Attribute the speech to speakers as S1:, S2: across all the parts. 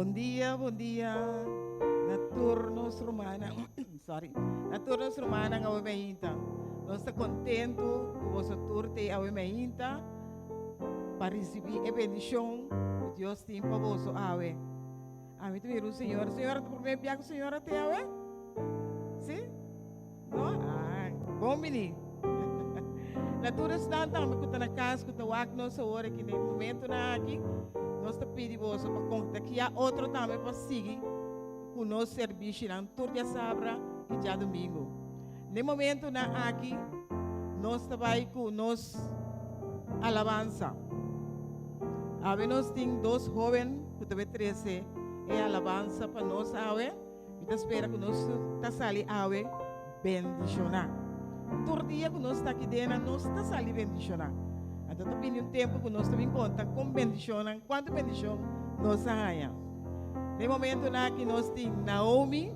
S1: Bom dia. Naturnos Romana. Sorry. Naturnos Romana nga wemeinta. Nós está contento com vossa turte a wemeinta para receber a bendição que Deus tem para vosso ave. Amém. Tu viu, Senhor? Senhora, tu primeiro piaco, Senhora, te ave? Sim? Não? Ah, bom menino. Naturnos na tama que na casa, que tu wak nós hora que no momento na aqui. Nós te pedimos para contar que há outro também para seguir com o nosso serviço na Turdia Sabra e já domingo. No momento na aqui, nós trabalhamos com nossa alabança. Ave nós temos dois jovens que também 13 é alabança para nós ave. E espera que nós está sali ave bendicionar. Todo dia que nós está aqui dentro, nós está sali bendicionar. Então, também um tempo que nós também conta com bendição, quanto bendição nós ganhamos. No momento que nós temos Naomi,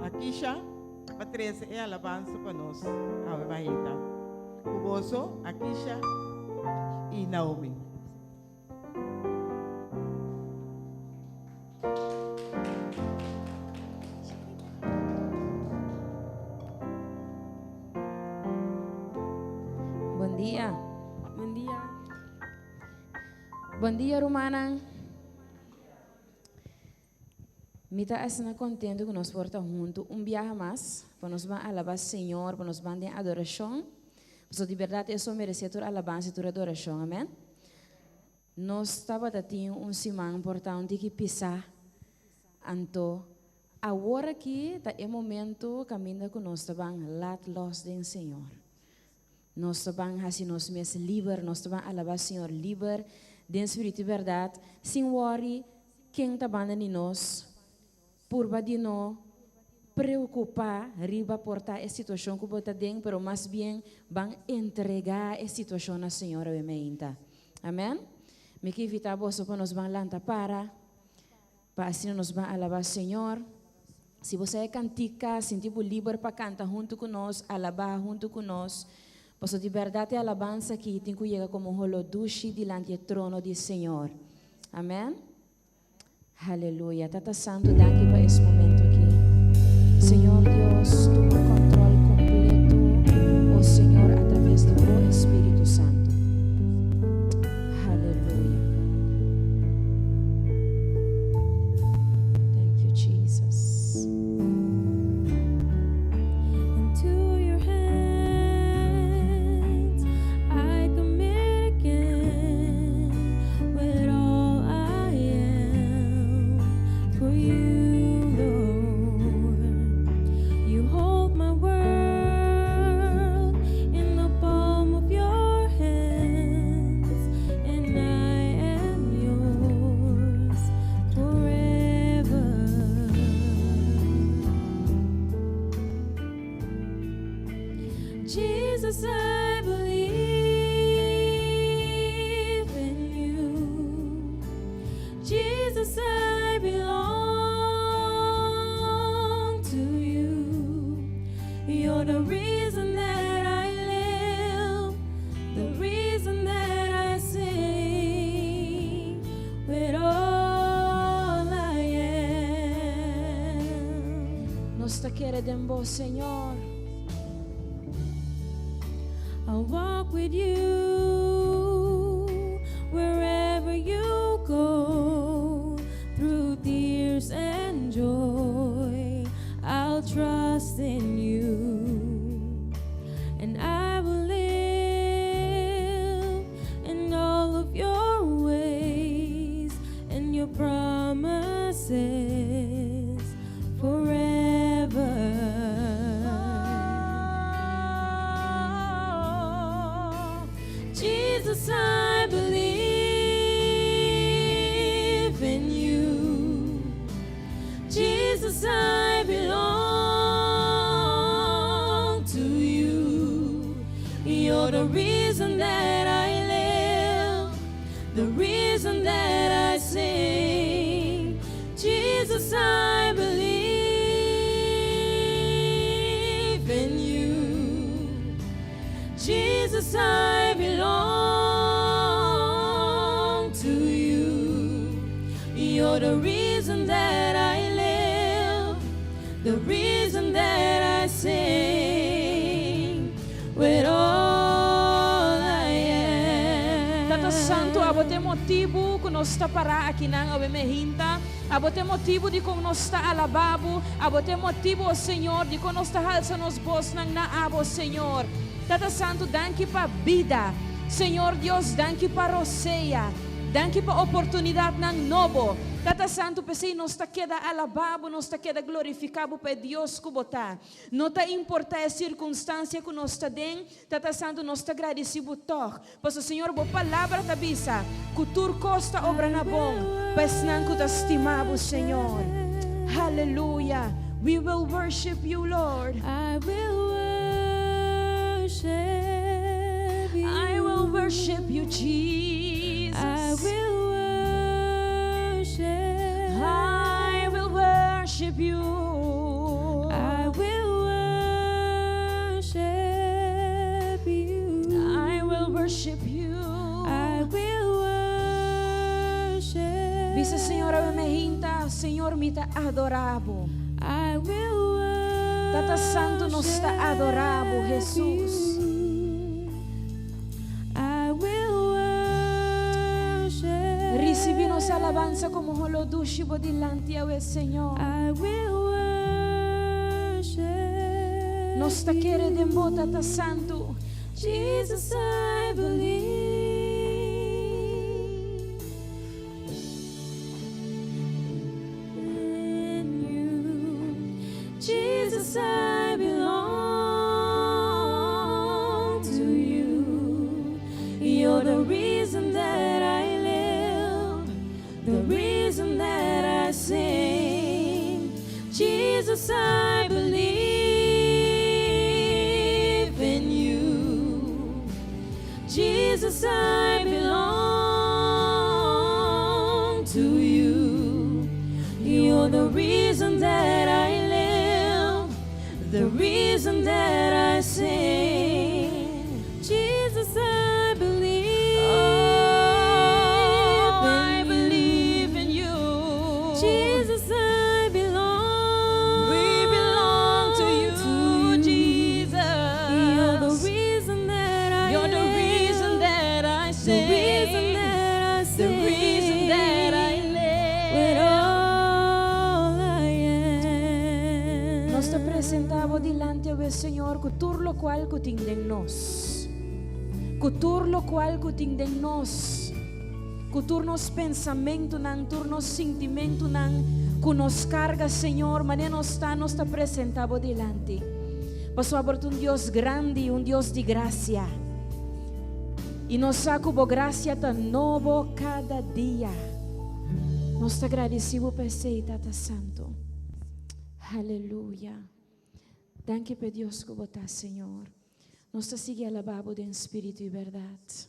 S1: a Kisha, a Teresa é a alabança para nós, a Maíta. O Boso, a Kisha e Naomi.
S2: Bom dia.
S3: Bom dia.
S2: Bom dia, Romana. Me está assim contente que nós portamos juntos viaje mais para nós alabar o Senhor, para nós ter adoração. Porque de verdade isso merece toda alabança e toda adoração, amém? Nós estamos tendo semana importante que pisar. Então, agora que é o momento caminho que nós estamos lá los do Senhor. Nós estamos assim, nós mesmos livres, nós estamos alabar o Senhor livre, de espírito de verdade, sem worry, quem está abandonando nós, por de nós, preocupar, riba portar a situação que você tem, mas mais bem, vão entregar a situação à Senhora Bemeinta. Amém? Me que evitar você para nós vamos lá para assim nós vamos alabar o Senhor. Se você é cantica, sentir livre para cantar junto com nós, alabar junto com nós, posso de verdade a alabança que tem que chegar como um holoduche diante do trono do Senhor. Amém? Aleluia. Tata Santo, daqui para esse momento aqui. Senhor Deus, toma controle completo, o Senhor, através do teu Espírito Santo. Aleluia. Thank you, Jesus.
S3: Into your hands I commit again with all I am for you, Lord. You hold my world in the palm of your hands, and I am yours forever. Jesus, I believe in you. Jesus, I belong to you. You're the reason that I live, the reason that I sing with all I am.
S2: Nós te queremos, Senhor.
S3: I'll walk with you wherever you go, through tears and joy. I'll trust in you, and I will live in all of your ways and your promises forever. Jesus, I believe in you. Jesus, I belong to you. You're the reason that I live, the reason that I sing. Jesus, I believe in you. Jesus, I belong to you. You're the reason that I live, the reason that I sing with all I am.
S2: Tata Santo, abote motivo que nós está para aqui na abemehinta, abote motivo de como nós está alababo, abote motivo, oh Senhor, de como nós está alça nos bos nang naabo, Senhor. Tata Santo, danke pa vida, Senhor Deus, danke pa roseia, danke pa oportunidade ng novo. Tata Santo, pensei, nós está queda alababo, nós está queda glorificado para Deus kubota. Não tá importa a circunstância que nós está dentro, Tata Santo, nós está agradecido toh. Pois o Senhor, boa palavra tabisa, que tur costa obra na bom, pois não que te estimamos, Senhor. Hallelujah. We will worship you, Lord.
S3: I will worship you.
S2: I will worship you, Jesus.
S3: I will worship.
S2: I will worship you.
S3: I will worship you.
S2: I will worship you.
S3: I will worship.
S2: Dice Senhor, eu me hinta, Senhor, me ta adorabo.
S3: I will worship.
S2: Tata Santo nos ta adorabo, Jesus.
S3: I will worship.
S2: Recibi nossa alabanza como holodushibo dilante a Senhor.
S3: I will worship.
S2: Nos ta quere dembo, Tata Santo.
S3: Jesus, I believe in you. Jesus, I belong to you. You're the reason that I live, the reason that I sing. Jesus, I believe in you. Jesus, I belong to you. You're the reason that I live, the reason that I sing. Jesus, I believe.
S2: Oh, I
S3: in
S2: believe in you.
S3: Jesus, I belong.
S2: We belong to you, Jesus.
S3: You're the reason that I
S2: You're the
S3: live.
S2: reason that I
S3: The
S2: sing.
S3: reason that I
S2: The
S3: sing.
S2: reason that I
S3: With
S2: live.
S3: all I am.
S2: Nos te presentavo dilante a Senhor, cultur lo qual cutingden nos. Cultur lo qual cutingden nos. Cultur nos pensamento nan, tur nos sentimento nan, que nos carga, Senhor, mas nos te presentavo dilante. Passo aberto un Dios grande, un Dios de gracia. E nos sacubo gracia tan novo cada dia. Nos te agradecemos por ser, Tata Santo. Aleluia. Danke per Deus que botar, Senhor. Nos te sigue alabado de espírito e verdade.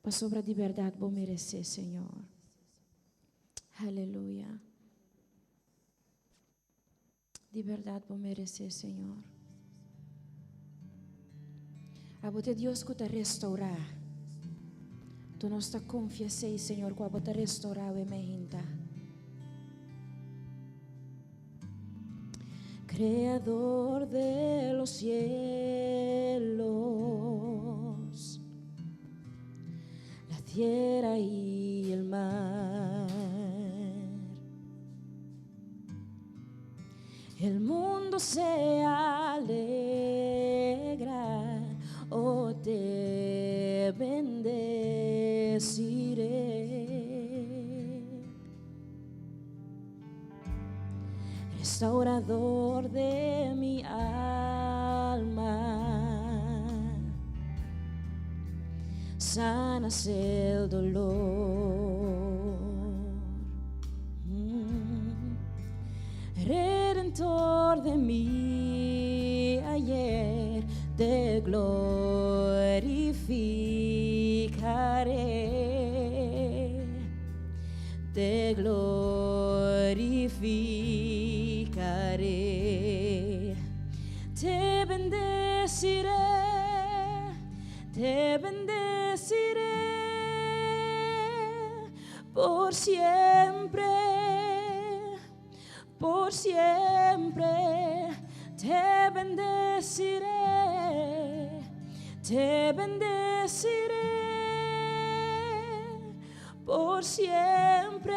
S2: Para sobra de verdade vou merecer, Senhor. Aleluia. De verdade vou merecer, Senhor. A bote Deus que te restaurar. Tu nos te confiesei, Senhor, que a bote restaurar e me hinta. Creador de los cielos, la tierra y el mar, el mundo se alegra, oh te bendeciré. Restaurador de mi alma, sanas el dolor. Redentor de mi ayer, te glorificaré, te glorificaré, te bendeciré, te bendeciré por siempre. por siempre te bendeciré, te bendeciré por siempre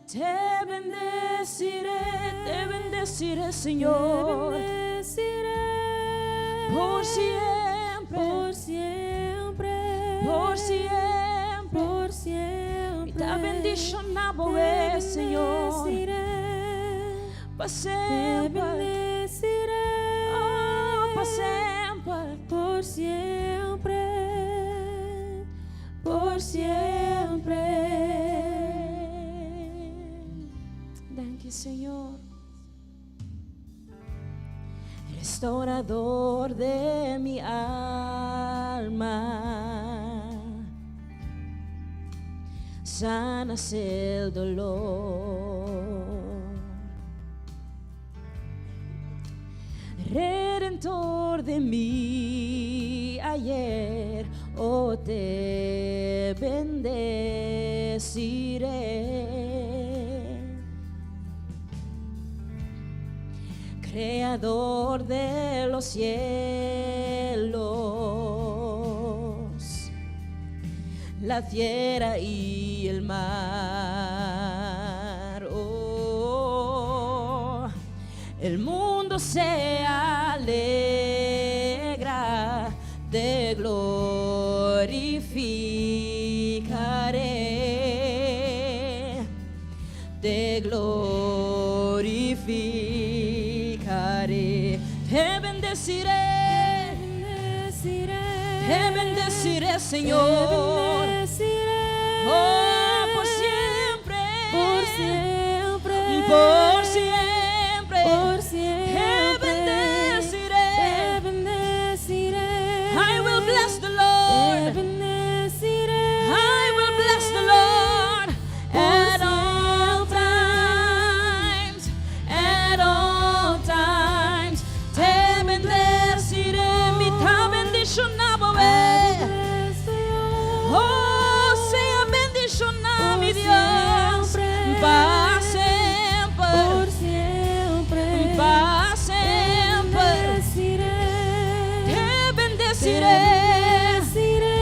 S2: te bendeciré, Señor,
S3: Te bendeciré
S2: por siempre,
S3: por siempre,
S2: por siempre.
S3: por siempre.
S2: Te bendicionamos,
S3: Te
S2: Señor,
S3: bendeciré,
S2: para
S3: te
S2: siempre,
S3: bendeciré
S2: oh, para siempre.
S3: por siempre, por siempre.
S2: Thank you, Señor. Restaurador de mi alma, sanas el dolor. Redentor de mi ayer, oh, te bendeciré. Creador de los cielos, la tierra y el mar. Oh, el mundo se alegra, te glorificaré, te glorificaré. Te bendeciré, te bendeciré, Señor.
S3: Te bendeciré
S2: Oh, por siempre,
S3: por siempre,
S2: por siempre,
S3: por siempre.
S2: te bendeciré.
S3: Te bendeciré.
S2: I will bless the
S3: Te
S2: Lord.
S3: bendeciré.
S2: I will bless the Lord at all times, at all times. Te bendeciré, mi ta bendicionado, oh, sea bendicionado, mi Dios, para siempre,
S3: Por siempre.
S2: para
S3: Te
S2: siempre.
S3: bendeciré.
S2: Te
S3: Te
S2: bendeciré
S3: bendeciré.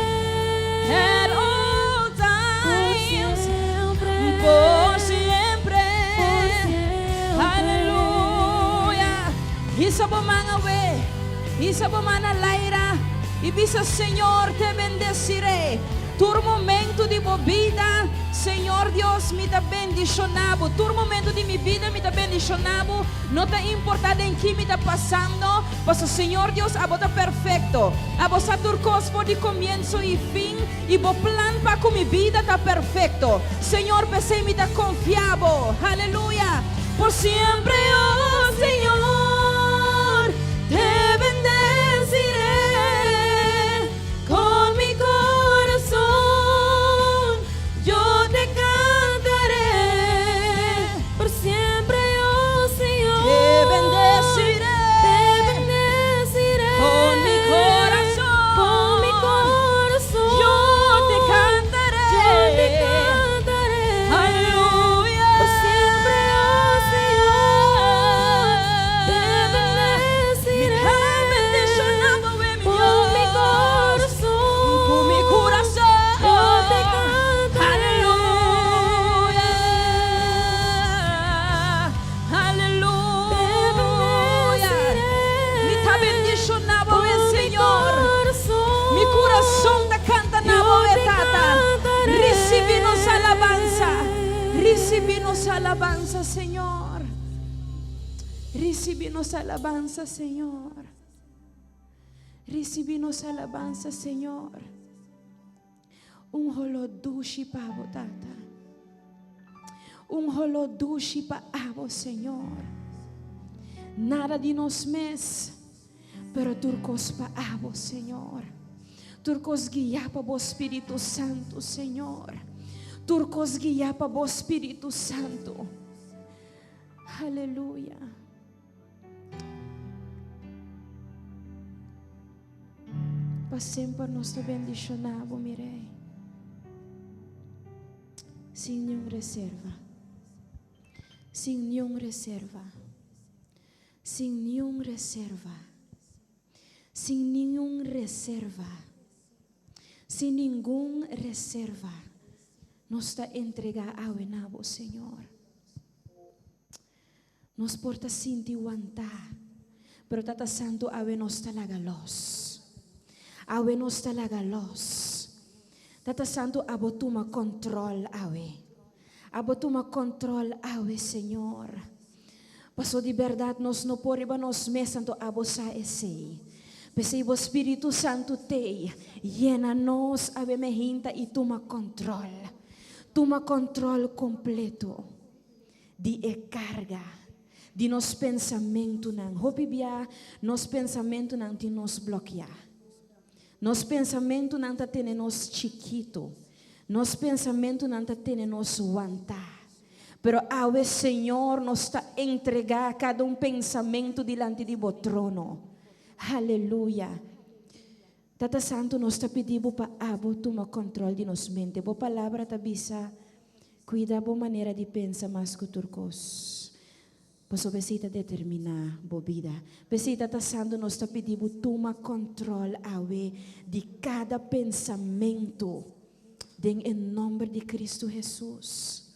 S2: at all
S3: Por
S2: times,
S3: siempre.
S2: por siempre.
S3: Por siempre.
S2: Aleluya. Isa po mga isa po mana laira, ibisa Señor, te bendeciré. Tu momento di tua vida, Señor Dios, mi ta bendicionavo. Tu momento di mi vida, mi ta bendicionavo. No te importa en qué me está pasando, pues Señor Dios, a vos está perfecto. A vos a tu cosmo de comienzo y fin, y vos plan para con mi vida está perfecto. Señor, pensé me está confiado. Aleluya. Por siempre, oh Señor, te bendeciré con mi corazón. Yo te cantaré
S3: Por siempre, oh Señor.
S2: te bendeciré
S3: Te bendeciré.
S2: con mi corazón.
S3: Con mi corazón.
S2: Yo te cantaré.
S3: Yo te cantaré.
S2: Aleluya.
S3: Por siempre, oh Señor. Te bendeciré.
S2: Mi bendicionado, mi
S3: Con mi
S2: Dios.
S3: corazón.
S2: Con mi corazón.
S3: Yo te cantaré.
S2: Aleluya.
S3: Te
S2: Aleluya. Mi ta bendicionado
S3: Con
S2: el
S3: mi
S2: Señor.
S3: corazón.
S2: Mi corazón te canta na
S3: Yo
S2: voz
S3: te
S2: tata.
S3: cantaré.
S2: Recibimos alabanza. Recibimos alabanza, Señor. Recibimos alabanza, Señor. Recibimos alabanza, Señor. Un holodushi pa abo, tata. Un holodushi pa abo, Señor. Nada de nos mes, pero turcos pa abo, Señor. Turcos guia pa bo Espírito Santo, Señor. Turcos guia pa bo Espírito Santo. Aleluya. Pa sempre nos te bendicionavo, mi Rey. Sin nenhuma reserva. Sem nenhuma reserva. Sem nenhuma reserva. Sem nenhuma reserva. Sem nenhuma reserva. Nos está entregar a Nabo, Senhor. Nos porta sentir aguentar. Pero Tata Santo, ave nos está la galos. Ave nos está la galos. Tata Santo, abo toma control, ave. Abo toma control, ave, Senhor. Paso de verdade, nós não podemos nos mesmo abo sa esse. Pese o Espírito Santo te llena nos, ave me hinta e toma control. Toma control completo de carga. De nos pensamento não. Hopibia, nos pensamento não te nos bloquear. Nos pensamento não te tem nos chiquito. Nos pensamento não te tem nos aguantar. Pero ao Senhor nos está entregar cada pensamento diante de bo trono. Aleluia. Tata Santo nos está pedindo para abo tomar controle de nos mente. Boa palavra ta bisa. Cuida boa maneira de pensar mais que turcos. Pois besita determinar boa vida. Besita Tata Santo nos está pedindo toma controle awe de cada pensamento. Em nome de Cristo Jesus.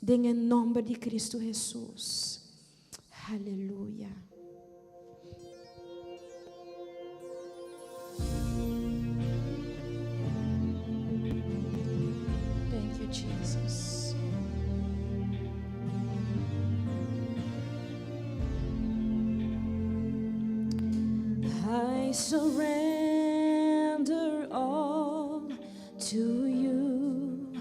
S2: Em nome de Cristo Jesus. Aleluia. Thank you, Jesus. I surrender all to you.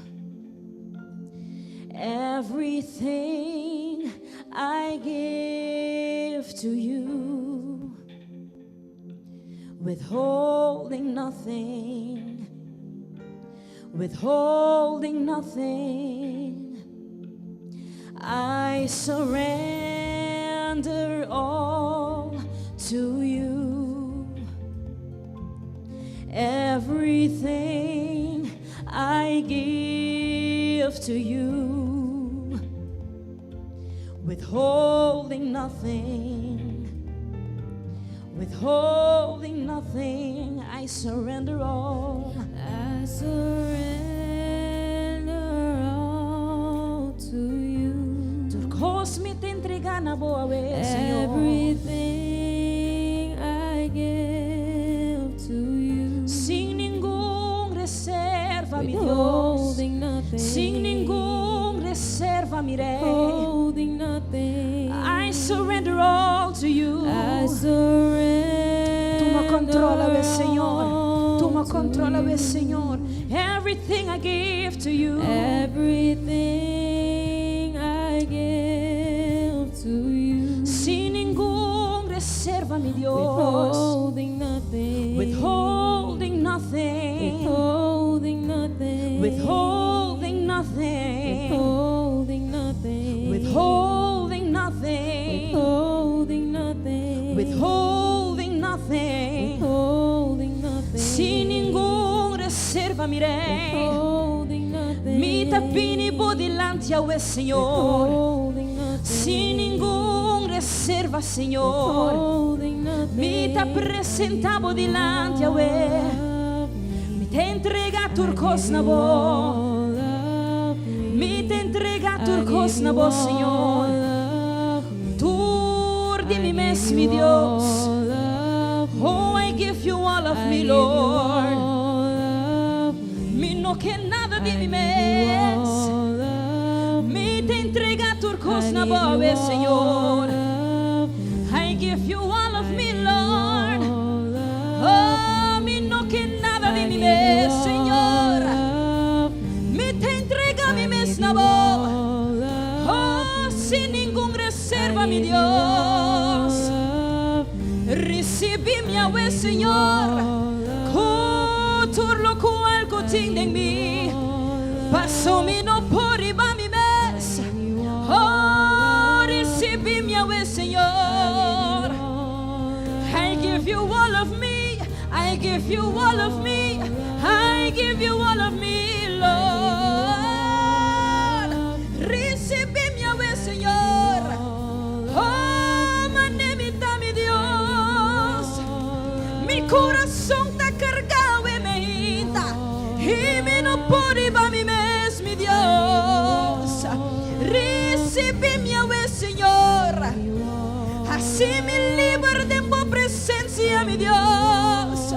S2: Everything I give to you, withholding nothing, withholding nothing. I surrender all to you. Everything I give to you, withholding nothing, withholding nothing. I surrender all.
S3: I surrender all to you.
S2: Turcos me te entrega na boa vez, Senhor.
S3: Everything I give to you.
S2: Sem nenhum reserva, mi Deus.
S3: Withholding nothing.
S2: Sem nenhum reserva, mi Rei.
S3: Holding nothing.
S2: I surrender all to you.
S3: I surrender.
S2: Toma controle, Senhor.
S3: all
S2: Toma
S3: to
S2: controle,
S3: you.
S2: Senhor. Everything I give to you.
S3: Everything I give to you.
S2: Sem nenhum reserva, mi Deus.
S3: Withholding nothing.
S2: Withholding nothing.
S3: Withholding nothing.
S2: Withholding nothing.
S3: Withholding nothing.
S2: Withholding nothing.
S3: Withholding nothing.
S2: Withholding nothing.
S3: Withholding nothing.
S2: Sem nenhum reserva, mi Rei.
S3: Withholding nothing.
S2: Mi tapini bo dilante ao Senhor.
S3: Withholding nothing.
S2: Sem nenhum reserva, Senhor.
S3: Withholding nothing.
S2: Mi te apresentavo dilante ao Mi te entrega turcos na bo. Mi te entrega turcos na bo, Senhor. Tur di mi mes, mi Deus. Oh, I give you all of me, Lord. Mi no que nada de mi mes. Mi te entrega turcos na bo, Senhor. I give you all of me, Lord. Oh, mi no que nada de mi mes, Señor. Mi te entrega mi mes na bo. Oh, sin ningún reserva, mi Dios. Recibi-me, Yahweh, Señor. Todo lo cual contiene en mí. Paso mi no por riba mi mes. Oh, recibi-me, Yahweh, Señor. I give you all of me. I give you all of me. I give you all of me, Lord. coração está cargado e me hinta. E me não pode para mim mesmo, Deus. Recibe-me, Senhor. Assim me livra de tua presença, meu Deus.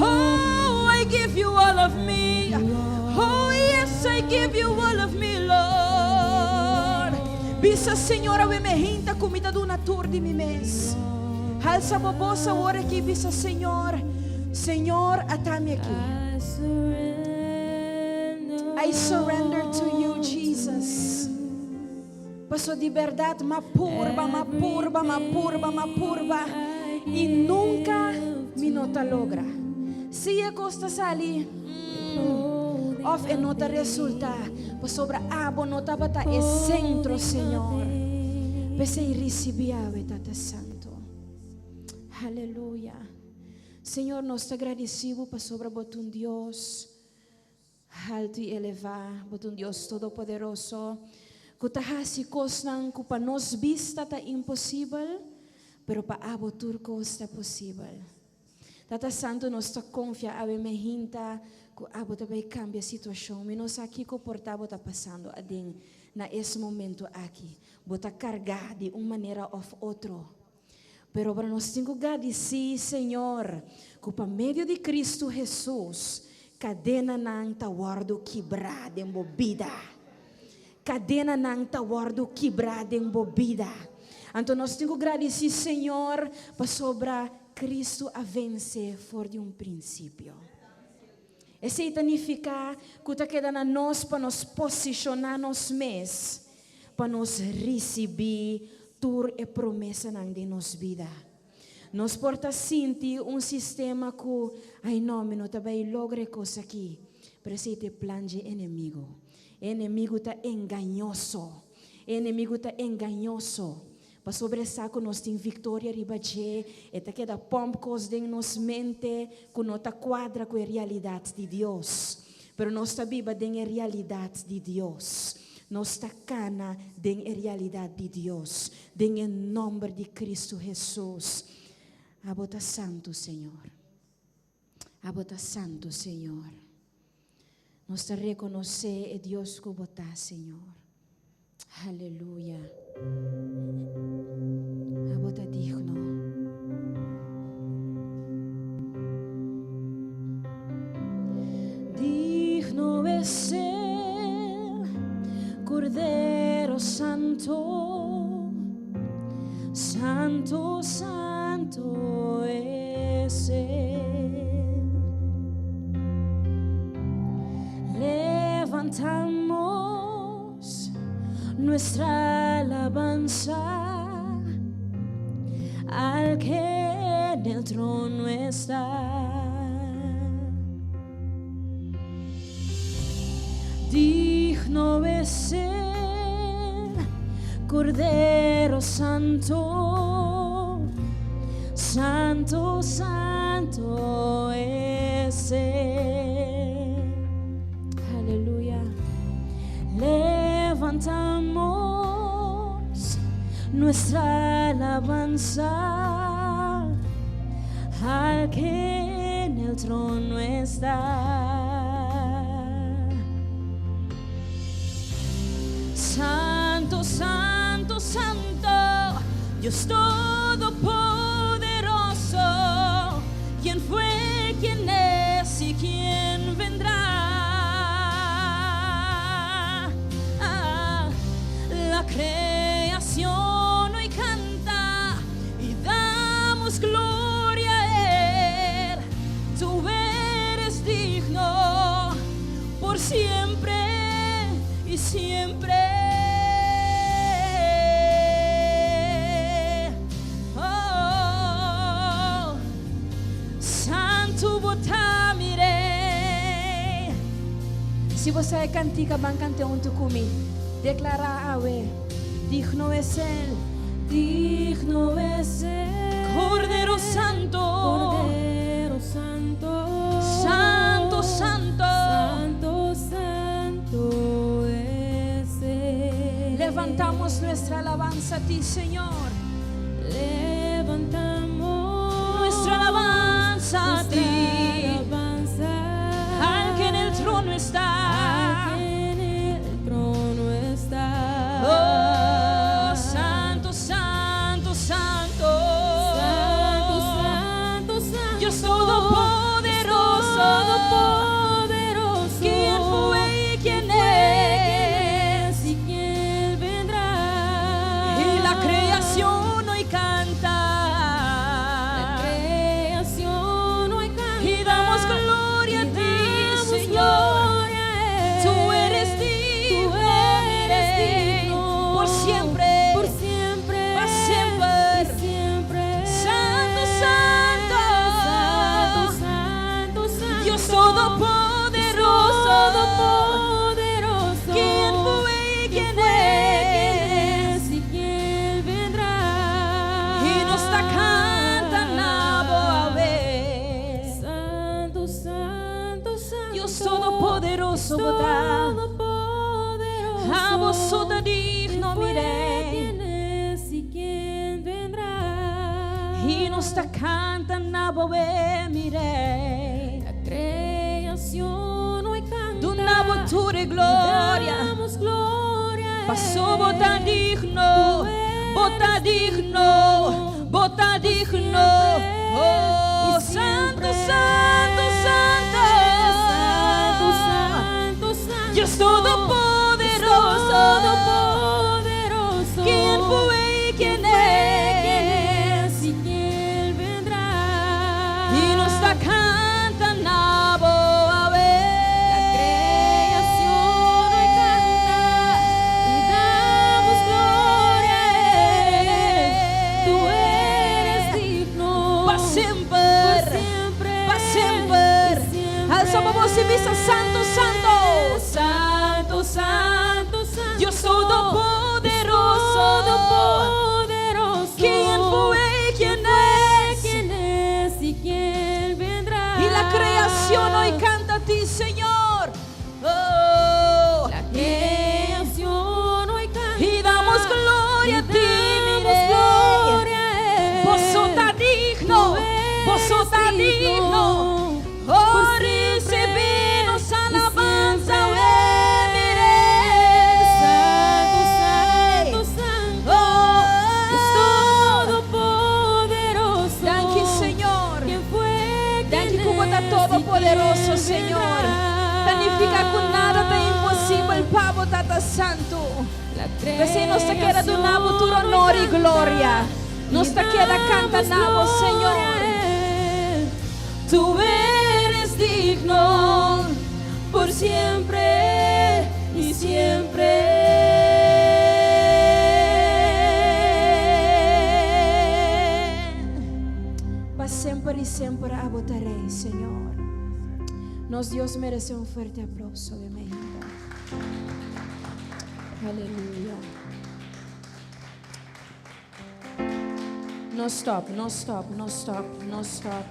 S2: Oh, I give you all of me. Oh, yes, I give you all of me, Lord. Bisa, Senhor, eu me hinta comida do natur de mim mês. Alça a bobosa hora aqui, bisa, Senhor. Senhor, atame aqui. I surrender to you, Jesus. Passo de verdade, ma purba. E nunca me nota logra. Se a costa sali, of e nota resulta. Pois sobra abo nota bata e centro, Senhor. Pensei receber a Tata Santo. Aleluia. Senhor, nós te agradecemos para sobre botão Deus alto e elevado, botão Deus todo-poderoso. Que tahasi kosnang que para nós vista tá impossível, pero para abo turco está possível. Tata Santo, nós te confia a me hinta que abo também cambia a situação. E nós aqui que o portavo está passando adem na esse momento aqui, bota cargar de uma maneira ou outra. Pero para nós temos que agradecer, Senhor, que por meio de Cristo Jesus, cadena não está guardo quebrada em bobida. Cadena não está guardo quebrada em bobida. Então nós temos que agradecer, Senhor, para sobra Cristo a vencer for de princípio. Isso significa que está quedando nós para nos posicionar nos mês, para nos receber tur e promessa de nos vida. Nos porta sentir sistema que ai nome não também logra coisa aqui, para se te planje inimigo. Inimigo está enganoso. Inimigo está enganoso. Para sobre saco nós tem vitória ribache, e tá queda pompos de nos mente que não tá quadra com a realidade de Deus. Pero nós tá viva de a realidade de Deus. Nós está cana de a realidade de Deus. De em nome de Cristo Jesus. Abota santo, Senhor. Abota santo, Senhor. Nós te reconhecer é Deus que bota, Senhor. Aleluia. Abota digno. Digno es el Cordero Santo. Santo, santo es Él. Levantamos nuestra alabanza al que en el trono está. Digno es el Cordero Santo. Santo, santo es Él. Aleluya. Levantamos nuestra alabanza al que en el trono está. Santo, santo, santo, Dios todopoderoso, ¿quién fue, quién es y quién vendrá? La creación hoy canta y damos gloria a Él. Tú eres digno por siempre y siempre. Oh, Santo botamire. Si você cantica, van cante un tu comigo. Declara awe, digno es Él, digno es Él, Cordero Santo,
S3: Cordero Santo,
S2: Santo, Santo,
S3: Santo, Santo es Él.
S2: Levantamos nuestra alabanza a ti, Señor.
S3: Levantamos
S2: Nuestra alabanza Dios todopoderoso, ¿quién fue y quién es?
S3: y quién vendrá.
S2: Y la creación hoy canta.
S3: La creación hoy canta.
S2: Y damos gloria a ti, Señor. Tú eres digno, por siempre,
S3: por siempre,
S2: para siempre.
S3: y siempre.
S2: Santo, santo,
S3: Santo, santo, santo.
S2: Dios todopoderoso,
S3: todopoderoso.
S2: ¿quién fue y quién es?
S3: y quién vendrá.
S2: Y nos está cantando a ver.
S3: Santo, santo, santo.
S2: Dios todopoderoso, botar.
S3: Todopoderoso.
S2: A vosotros digno miré.
S3: ¿Quién es y quién vendrá?
S2: Y nos está cantando a ver, miré.
S3: La creación hoy canta.
S2: Donavo tu gloria.
S3: Damos gloria a
S2: Pasó
S3: Él.
S2: bota digno, bota digno, bota digno. Oh, santo, santo, santo.
S3: Santo, santo, santo.
S2: Dios todopoderoso.
S3: Todopoderoso.
S2: ¿Quién fue y quién es?
S3: y quién vendrá?
S2: Y nos está cantando a
S3: La creación hoy canta y damos gloria a Él. Tú eres digno
S2: para siempre,
S3: por siempre,
S2: para siempre.
S3: y siempre.
S2: Alza la voz y dice santo, santo,
S3: Santo, santo, santo.
S2: Dios todopoderoso.
S3: Todopoderoso.
S2: ¿Quién fue y quién es?
S3: ¿Quién es y quién vendrá?
S2: Y la creación hoy canta a ti, Señor. Oh,
S3: La creación hoy canta.
S2: y damos gloria a ti,
S3: Damos
S2: mire.
S3: gloria a Él.
S2: Vos sos tan digno,
S3: Tú eres
S2: vos sos tan digno. Oh,
S3: por
S2: recibimos
S3: siempre
S2: alabanza,
S3: y siempre.
S2: mire.
S3: Santo, santo, santo.
S2: Oh,
S3: Dios todopoderoso.
S2: thank you, Señor.
S3: ¿Quién fue?
S2: Thank you,
S3: ¿Quién
S2: como está
S3: es?
S2: todopoderoso,
S3: ¿Y quién
S2: Señor.
S3: vendrá?
S2: Significa que nada está imposible, el Pavo Tata Santo.
S3: La
S2: Pues nos te queda de una tu honor y gloria. Nos te queda cantando, Señor.
S3: Tú eres digno por siempre y siempre.
S2: Para siempre y siempre abotaré, Señor. Nos Dios merece un fuerte aplauso de México. Aleluya. No stop, no stop, no stop, no stop.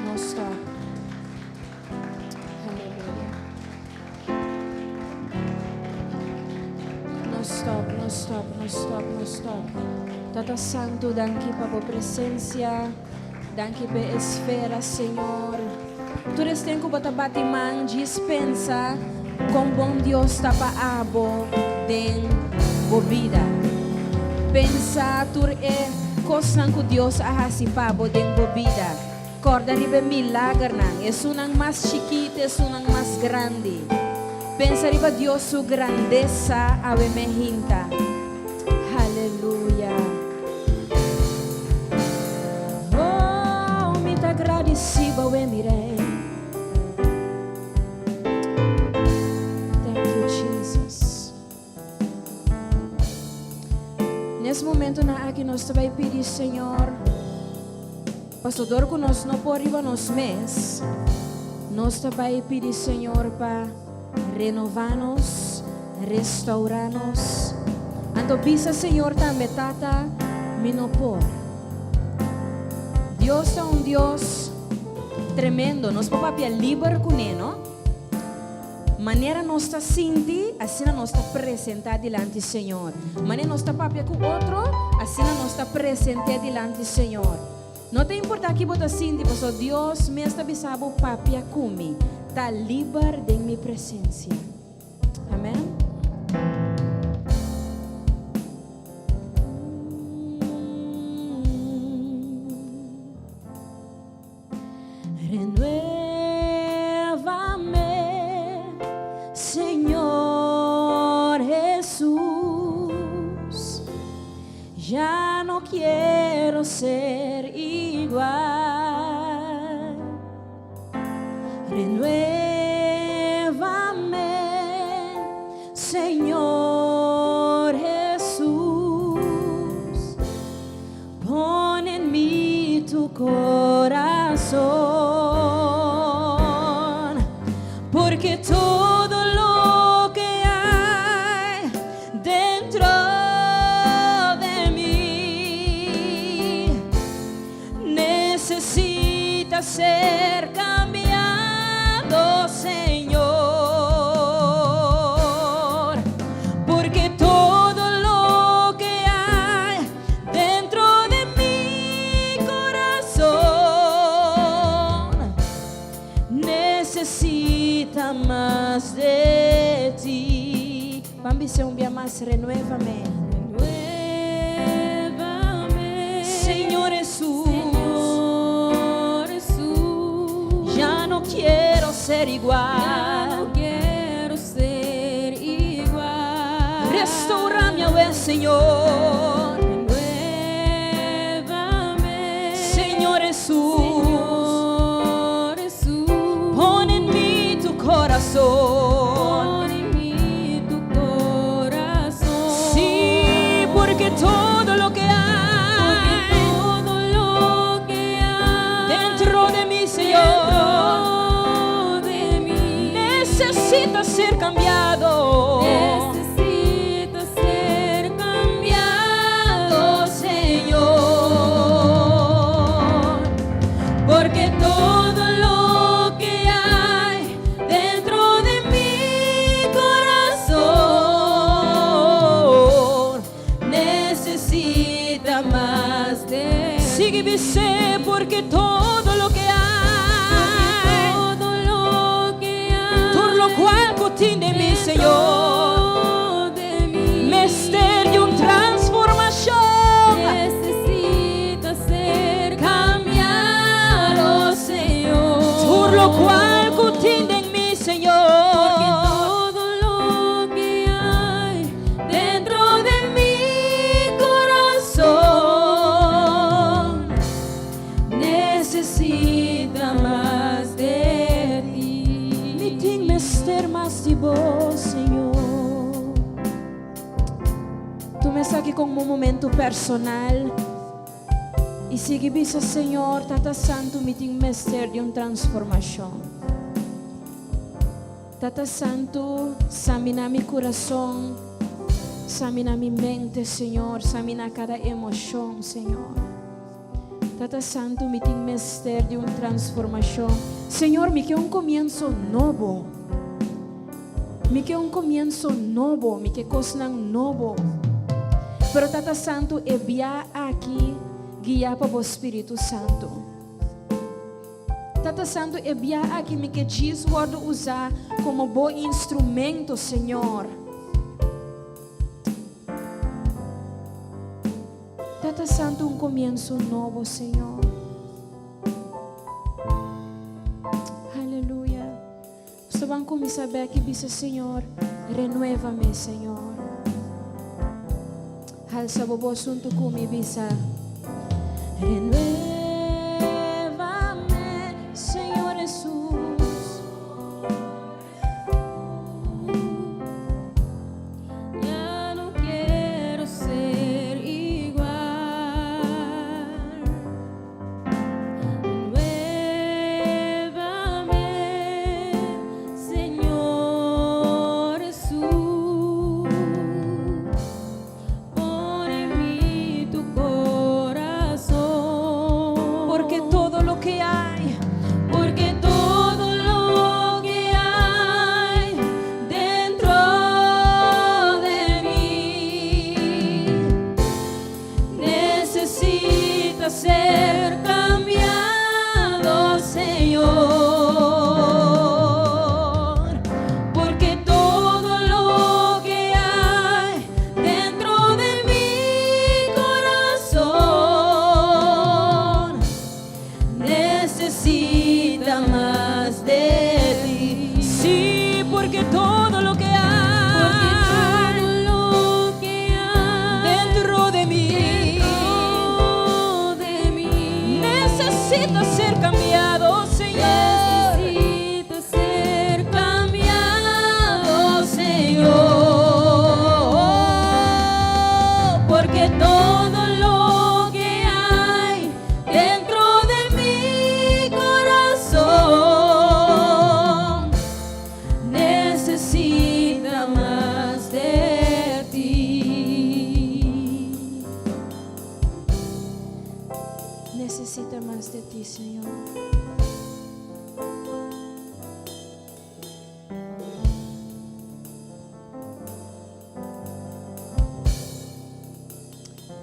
S2: No stop. Aleluya. No stop, no stop, no stop, no stop. Tata Santo, danke pa po presencia. Danke pa esfera, Senhor. Tu eres tempo para batiman dispensa com bom Deus tapa abo den bobida. Pensa tur e cosan que Deus ahasipabo den bobida. Corda ribe milagre nang, é unang mais chiquita, é unang mais grande. Pensa riba Deus su grandeza ave mehinta. Aleluia. Oh, me tá agradecido, eu mirei. Nesse momento na aqui nós vai pedir, Senhor, pastor conosco não por arriba nos mês, nós vai pedir, Senhor, para renovar-nos, restaurar-nos. Então, bisa, Senhor, também tata, me não por. Deus é Deus tremendo, nós papapia livre com ele, não? Maneira nós está sentindo, assim nós está apresentar diante do Senhor. Maneira nós está papia com outro, assim nós está apresentar diante do Senhor. Não tem importância que você sinta, porque Deus me está bisabo papia comigo, está livre de minha presença. Amém?
S3: corazón, porque todo lo que hay dentro de mí necesita ser cambiado, Señor, porque todo lo que hay dentro de mi corazón necesita más de ti.
S2: Bambi, se un día más, renuévame.
S3: Renuévame,
S2: Señor Jesús,
S3: Señor Jesús.
S2: ya no quiero ser
S3: Ya
S2: igual.
S3: no quiero ser igual.
S2: Restaurame, Yahweh, Señor.
S3: Renuévame,
S2: Señor Jesús,
S3: Señor Jesús.
S2: pon en mí tu corazón.
S3: Pon en mí tu corazón.
S2: Sí, porque todo lo que hay
S3: Todo lo que hay
S2: dentro de mí, Señor,
S3: dentro de mí
S2: necesita ser cambiado.
S3: necesita ser cambiado,
S2: Señor,
S3: porque todo lo que hay dentro de mi corazón necesita más de
S2: sigue dice, porque todo lo que hay,
S3: todo lo que hay
S2: por lo cual contiene mi Señor,
S3: de mí
S2: mister de una transformación.
S3: necesita ser cambiado, Señor,
S2: Por lo cual contiene en mi
S3: porque
S2: Señor,
S3: todo lo que hay dentro de mi corazón necesita más de ti.
S2: me tem mister más de vos, Señor. Tú me saques con un momento personal y sigue dice, Señor, Tata Santo, me tem mister de una transformación. Tata Santo, examina mi corazón, examina mi mente, Señor, examina cada emoción, Señor. Tata Santo, me tem mister de una transformación. Señor, me queda un comienzo nuevo. Me queda un comienzo nuevo, me queda cosas nuevo. Pero Tata Santo, envía aquí, guía para o Espírito Santo. Tata Santo, envia aqui me que diz guardo usar como bom instrumento, Senhor. Tata Santo, um começo novo, Senhor. Aleluia. Só vão começar a que diz, Senhor, renueva-me, Senhor. Alça o assunto comigo, bisa.
S3: Renuévame, Señor Jesús. Ya no quiero ser igual. Renuévame, Señor Jesús. Pon en mí tu corazón.
S2: Porque todo lo que hay,
S3: Porque todo lo que hay dentro de mí necesita ser cambiado, Señor. Porque todo lo que hay dentro de mi corazón necesita más de ti.
S2: sí, porque todo lo que
S3: Porque
S2: hay
S3: todo lo que hay
S2: dentro de mí
S3: dentro de mí
S2: necesita ser cambiado, Señor.
S3: necesita ser cambiado, Señor. Porque todo lo que hay dentro de
S2: necesita más de ti, Señor.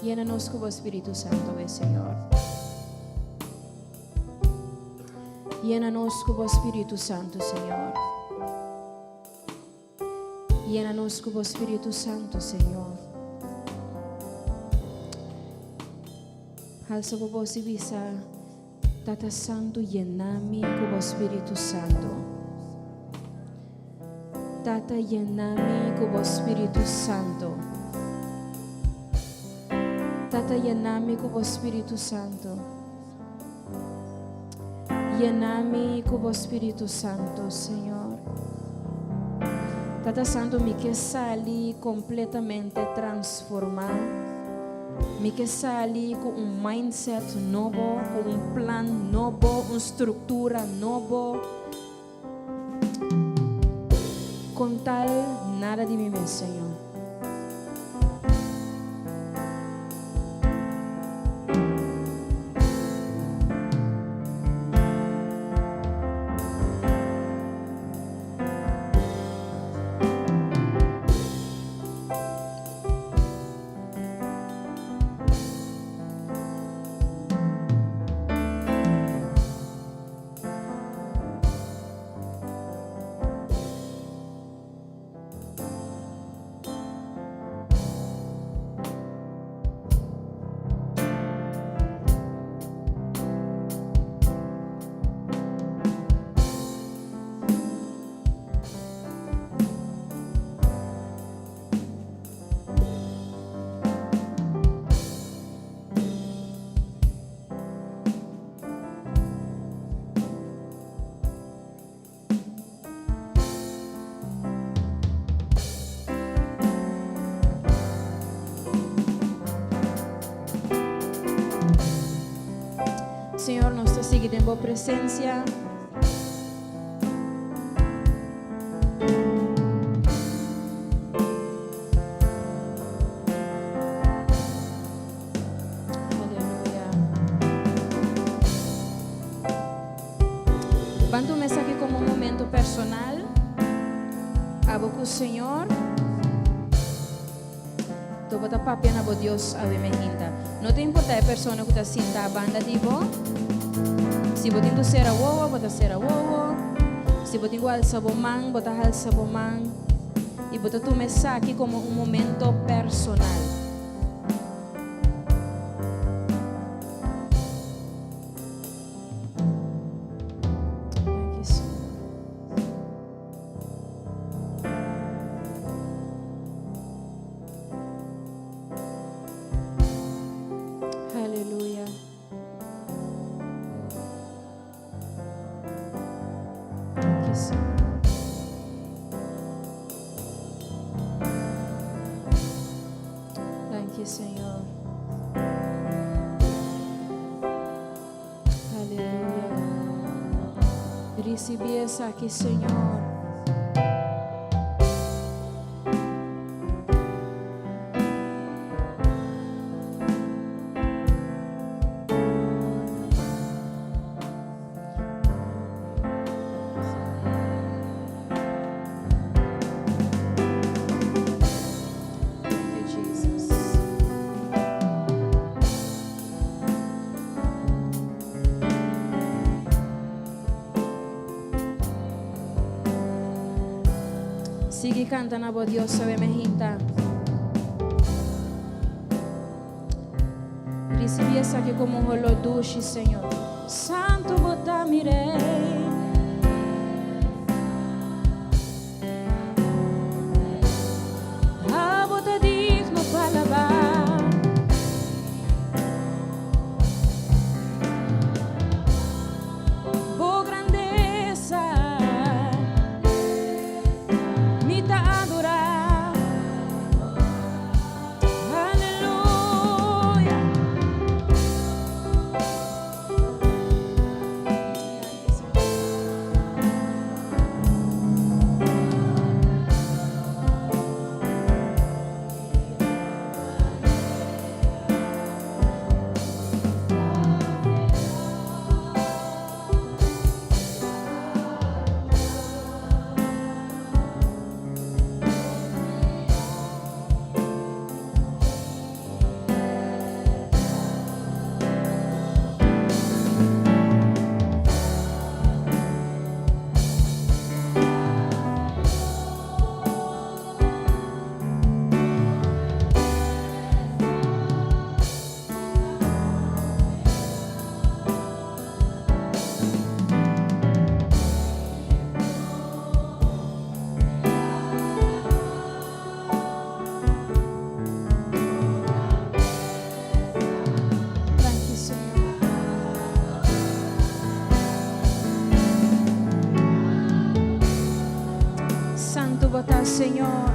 S2: Llénanos con tu Espíritu Santo, Señor. Llénanos con tu Espíritu Santo, Señor. Llénanos con tu Espíritu Santo, Señor. Alza tu voz y visa, Tata Santo, llename con tu Espíritu Santo. Tata, llename con tu Espíritu Santo. Tata, llename con tu Espíritu Santo. Llename con tu Espíritu Santo, Señor. Tata Santo, mi que salí completamente transformado. Mi que salí con un mindset nuevo, con un plan nuevo, una estructura nueva. Con tal nada de mí, Señor. Señor, nos está siguiendo en presencia. Aleluya. Van tu mesa aquí como un momento personal. Hablo con el Señor. Tu bota papia na bo Dios a me hinta. No te importa la persona que está sinta a banda de bo. Si você tem que ser a wowo, bota ser a wowo. Se você tem que alçar o man, bota alçar o man. E bota tu mesa aqui como um momento personal. Aleluia. Thank you, Señor. Aleluya. Recibí esa aquí, Señor. Sigue cantando a Dios, sabe me hinta. Recibi essa aqui como um holoduche, Senhor. Santo bota mirei. A bota digno para lavar. Boa grandeza. Aleluia. Señor.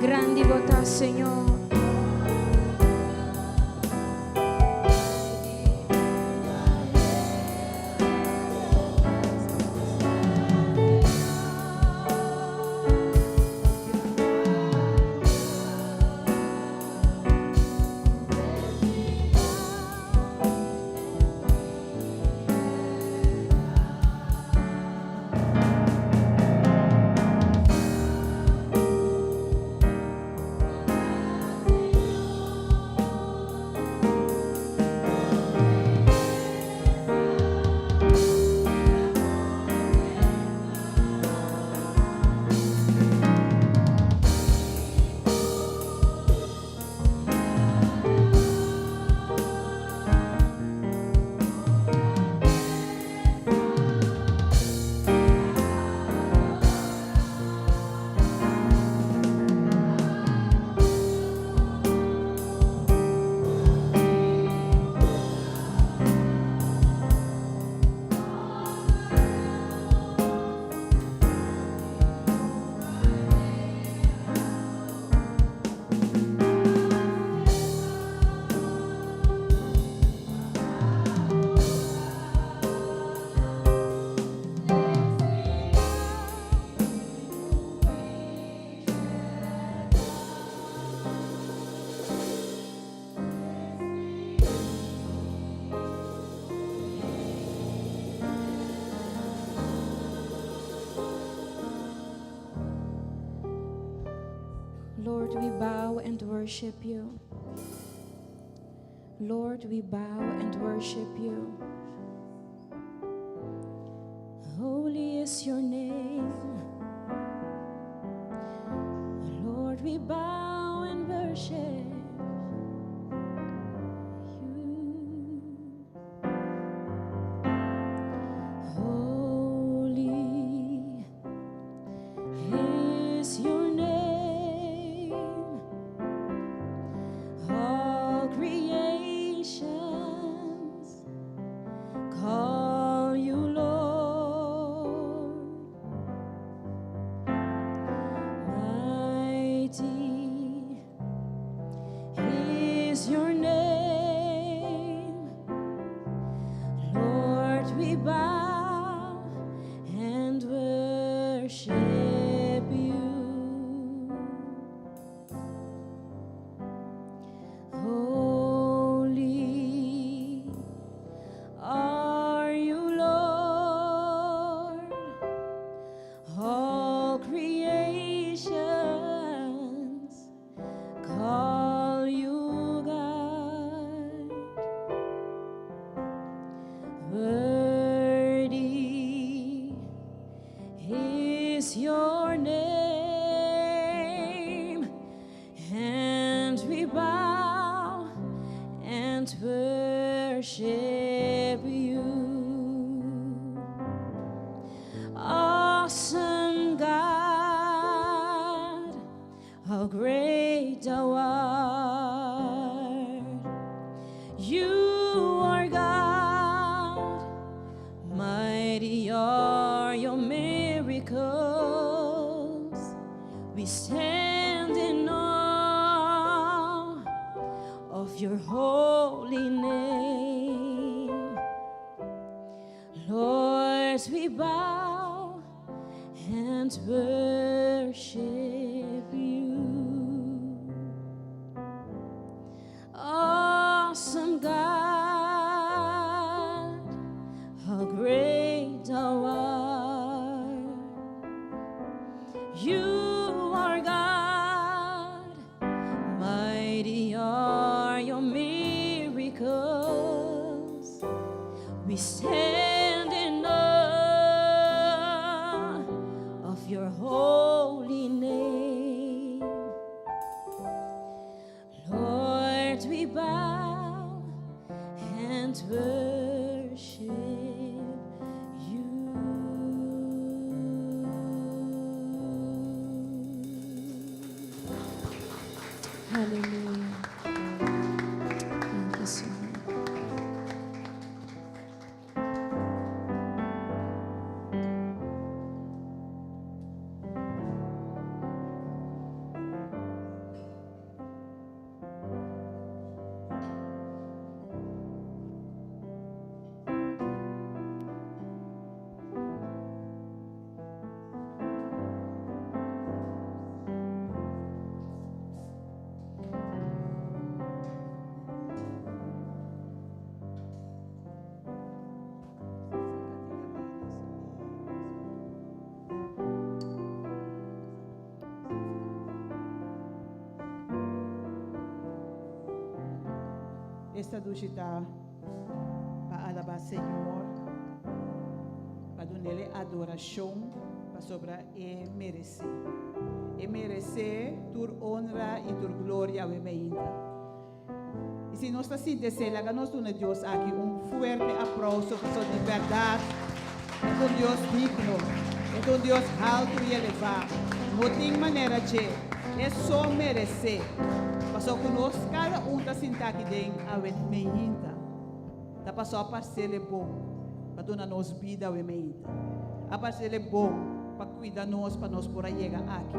S2: Grande botás, Señor. Lord, we bow and worship you. Lord, we bow and worship you. Holy is your name. Lord, we bow and worship you. Holy is your name. All creations call you Lord. Mighty is your name. Lord, we bow and worship you. Holy are you, Lord. All creations call you God. Worthy is your name, and we bow and worship you. Awesome God, how great thou art. You are God, mighty are your miracles. We stand in awe of your holy name. Lord, we bow and worship you. Awesome God, how great thou art. You are God, mighty are your miracles. We stand in awe of your holy name. Lord, we bow and worship you. Hallelujah. Thank you, Lord.
S4: esta duchita para alabar Senhor, para dar-lhe adoração, para sobra e merecer. E merecer tua honra e tua glória ao ainda. E se nós estamos sentindo, nós damos a Deus aqui forte aplauso, porque de verdade é um Deus digno, é um Deus alto e elevado. Não tem maneira de, é só merecer. Passou conosco, cada está sentado aqui dentro, a ainda. Está passou a parcela bom, para dar nos vida ao ainda. A parcela é bom, para cuidar nós, para nós por aí chegar aqui.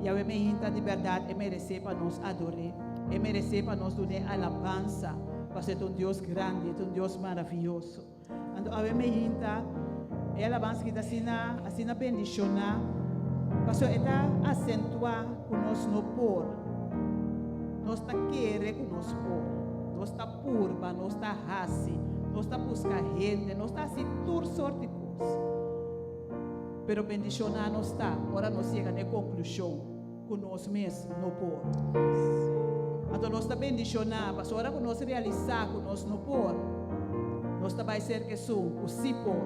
S4: E a ainda de verdade é merecer para nós adorar. É merecer para nós dar alabança, para ser um Deus grande, um Deus maravilhoso. Então, a ainda é alabança que está assim bendicionar, para ser acentuar com nós no por. Nós está querendo com nós por. Nós está purba, nós está raça, nós está buscando gente, nós está assim toda sorte de coisas. Pero bendicionar nós está, agora nós chegamos na conclusão com nós mesmos no por. Então nós está bendicionar, mas agora que nós realizar com nós no por, nós está vai ser que sou o si por,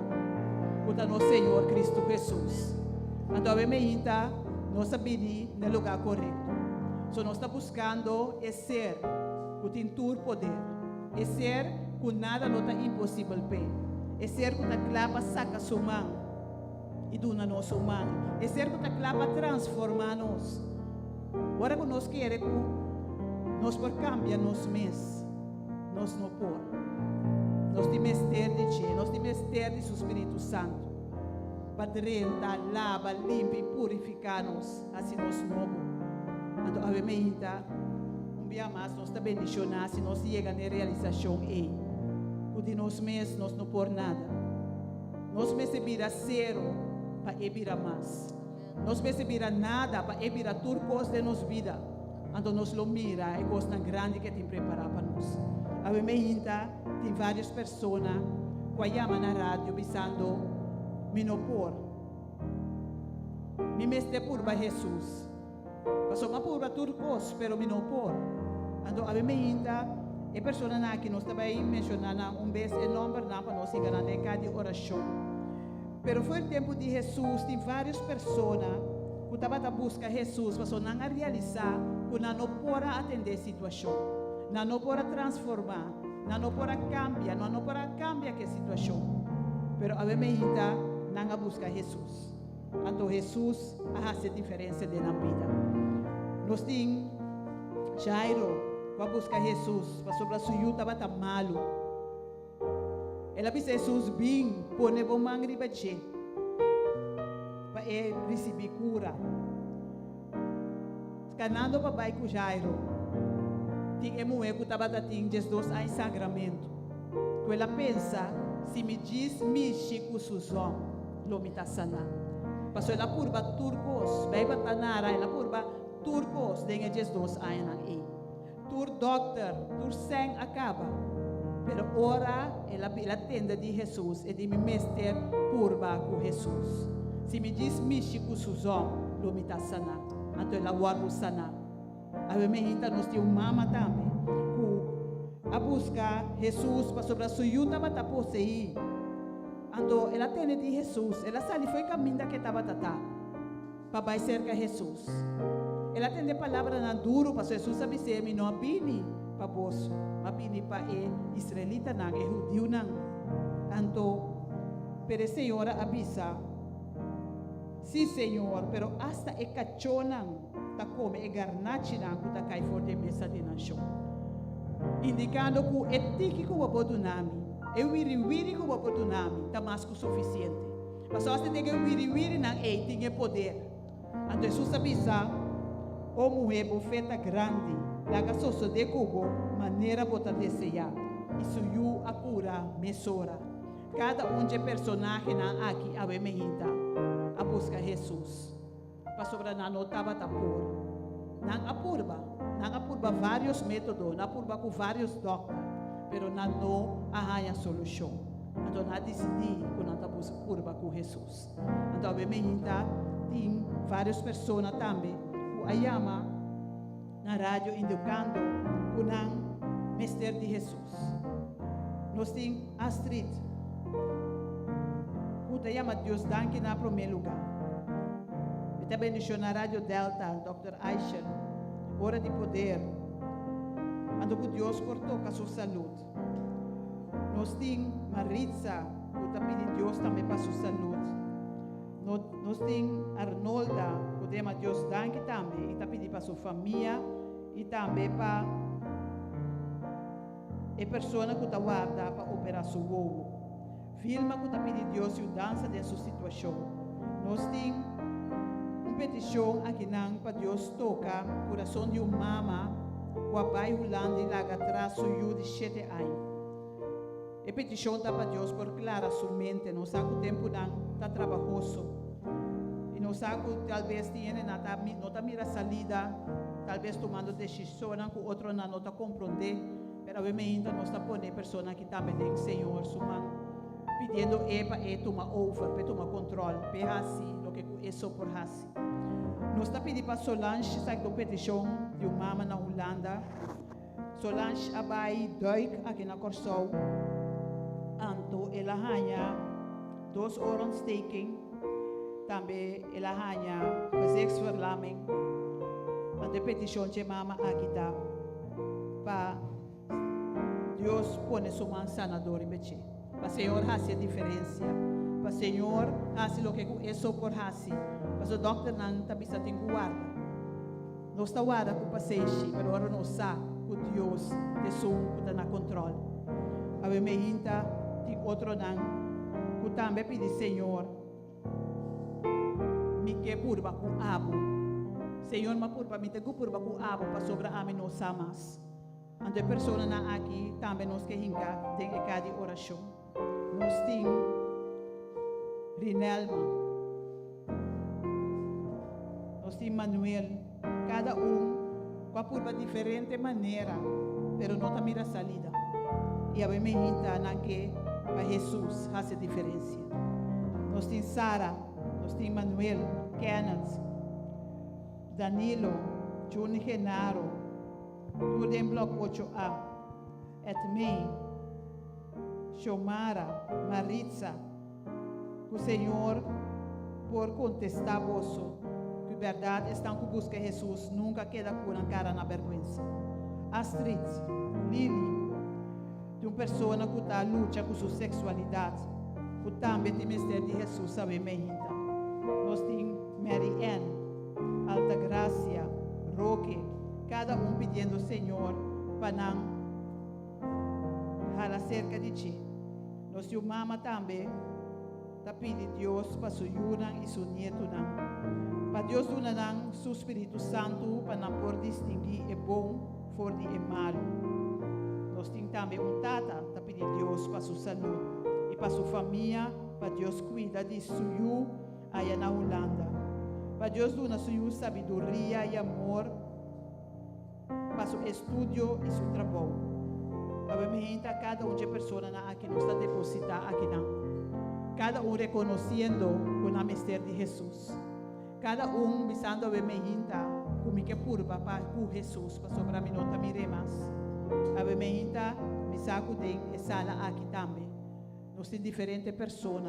S4: com o nosso Senhor Cristo Jesus. Então a ainda nós está pedir no lugar correto. So nós está buscando é ser com tintur poder, é ser com nada não está impossível para, é ser com a clava saca sua mão e do na nossa mão, é ser com a clava transformar nós. Agora que nós queremos nós por cambiar nós mesmos, nós não por. Nós temos ter de Ti, nós temos ter de Espírito Santo. Para rentar, lava, limpa e purificar-nos, assim nós novo. Então, a ainda, dia mais, nós está bendicionar, se nós chegamos na realização aí. Porque nós mesmos, nós não por nada. Nós mesmos vira zero, para virar mais. Nós mesmos vira nada, para virar tudo coisa de nossa vida. Então nós lo mira, é coisa grande que tem preparado para nós. A ainda tem várias pessoas que chamam na rádio pensando, me não por. Me meste por para Jesus. Passou uma por para tudo coisa, pero me não por. Então a ainda é pessoa que nós também mencionando vez enorme para nós chegar na cada oração. Pero foi o tempo de Jesus, tem várias pessoas que estavam buscando Jesus, mas não realizar, que não podem atender a situação, não podem transformar, não podem cambiar, não podem cambiar a situação. Mas a ainda não busca Jesus. Então Jesus faz a diferença na vida. Nós temos Jairo, que busca Jesus, mas sobre a sua vida estava malo. Ela disse Jesus, bem, põe bom mangri bache, para receber cura. Canando para baixo Jairo, tinha mulher que estava tendo Jesus em sacramento. Que ela pensa, se me diz, me chico suzão, lo me está sanando. Passou ela purba turcos, vai para Tanara, ela purba turcos, dengue Jesus aí. Tur doctor, tur sang acaba. Pero ora ela tenda de Jesus e de me mester purba com Jesus. Se me diz místico suzão, lo me está sanando. Então ela guarda sana. A ainda nós temos mama também. A buscar Jesus para sobre a sua vida para possuir. Então ela tem de Jesus. Ela sabe foi caminho que estava tata. Para vai cerca Jesus. Ela tem de palavra na duro para Jesus sabe se me não abini para vos. Abini para israelita não, judeu não. Então, pero a senhora avisa. Sim, Senhor, pero hasta e cachonan ta come e garnachinan ku ta kai for de mesa de nação. Indicando que etiki ku wabodunami, e wiri ku wabodunami, ta mais que suficiente. Mas só você tem que wiri não é tem poder. Então Jesus avisa, o mulher profeta grande, laga sosso de cubo, maneira bota desejar. Isso yu a cura mesora. Cada de personagem na aqui a bemehita. A busca Jesus. Para sobre na notava tapor. Não apurba vários métodos, não apurba com vários doctores, pero não arranha solução. Então não decidi que não está buscando com Jesus. Então a ainda tem várias pessoas também que a chama na rádio indicando que não Mestre de Jesus. Nós temos Astrid. Puta chama Deus danke na primeiro lugar. E também na Rádio Delta, Dr. Aisha, Hora de Poder. Ando com Deus por tocar sua saúde. Nós temos Maritza, puta pedir Deus também para sua saúde. Nós temos Arnolda, podemos Deus danke também, e tá pedir para sua família e também para a pessoa que está guarda para operar seu ovo. Vilma que está pedindo Deus ajuda nessa situação. Nós temos uma petição aqui para Deus tocar o coração de uma mama que vai rolando e lá atrás seu de 7 anos. A petição está para Deus por clara sua mente. Não sabe o tempo está trabalhoso. E não sabe que talvez não está mira salida, talvez tomando decisão que o outro não está compreendendo. Pero obviamente nós está pondo pessoas que também tem Senhor, pedindo para tomar over, para tomar controle, para assim, o que é só por assim. Nós está pedindo para Solange, sai com petição de uma mama na Holanda. Solange abai duik aqui na Corsol. Anto ela ganha 2 oorontsteking, também ela ganha gezichtsverlamming. Want de petição de mama aqui tá para Deus põe sua mão sanador em Beche. Para o Senhor fazer a diferença. Para o Senhor fazer o que é só por fazer. Para o doutor não está precisando guarda. Não está guarda com o paciente, mas agora não sabe que Deus é só que está no controle. A ver, me tem outro não, que também pede Senhor, me que purba com abo. Senhor, me purba, me te purba com abo para sobre a mim não samas. Ante pessoas aqui também nós que hinca tem cada oração. Nós temos Rinelma, nós temos Manuel, cada com a curva diferente maneira, pero não está mira salida. E a mim hinta que para Jesus faz a diferença. Nós temos Sara, nós temos Manuel, Kenneth, Danilo, Juni Genaro. Tudo em bloco 8A. Etmei, Xiomara, Maritza, que o Senhor, por contestar vosso, que verdade estão que busca Jesus, nunca queda com a cara na vergonha. Astrid, Lili, de uma pessoa que está luta com sua sexualidade, que também tem mistério de Jesus, sabe mesmo. Nós temos Mary Ann, Alta Gracia, Roque, cada pedindo ao Senhor para não falar cerca de ti. Nossa mama também está pedindo a Deus para sua ajuda e seu neto. Para Deus dar seu Espírito Santo para não poder distinguir é bom fora de é malo. Nós temos também tata está pedindo a Deus para sua saúde e para sua família, para Deus cuidar de sua aí na Holanda. Para Deus dar sua sabedoria e amor para seu estudo e seu trabalho. Obviamente, cada uma das pessoas aqui não está depositada aqui não. Cada reconhecendo o mistério de Jesus. Cada visando obviamente como que purba para Jesus, para sobre a mim não mire mais. Obviamente, me saco de sala aqui também. Nós temos diferentes pessoas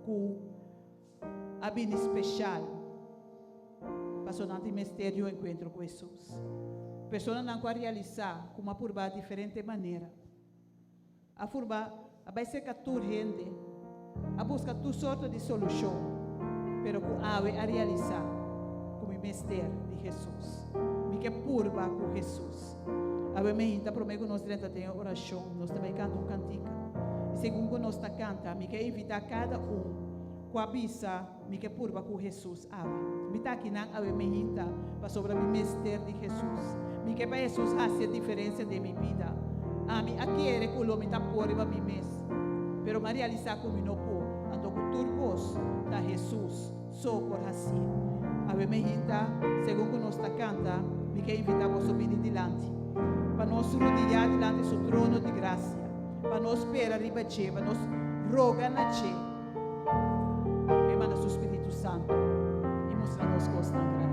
S4: que a bem especial para o mistério do encontro com Jesus. Pessoas não podem realizar com uma purba de diferente maneira. A purba vai ser urgente, a busca toda sorte de solução, pero com a realizar como o mistério de Jesus. Me que purba com Jesus. A mim, está prometo que nós tem oração, nós também cantamos um cantiga. E segundo nós está canta, me quer invitar cada com a bisa, me que purba com Jesus. Me está aqui não, a mim, para sobre o mistério de Jesus. Me que para Jesus fazer a diferença de minha vida. Aqui é que o homem está por para mim mesmo. Pero me realizar como não pode. Ando com turbos da Jesus, só por assim. A mim, segundo nós está canta, me quer invitar você a vir adiante. Para nós rodilhar diante do trono de graça. Para nós esperar riba che, para nós rogar na che. Me manda o Espírito Santo e mostra-nos costa grande.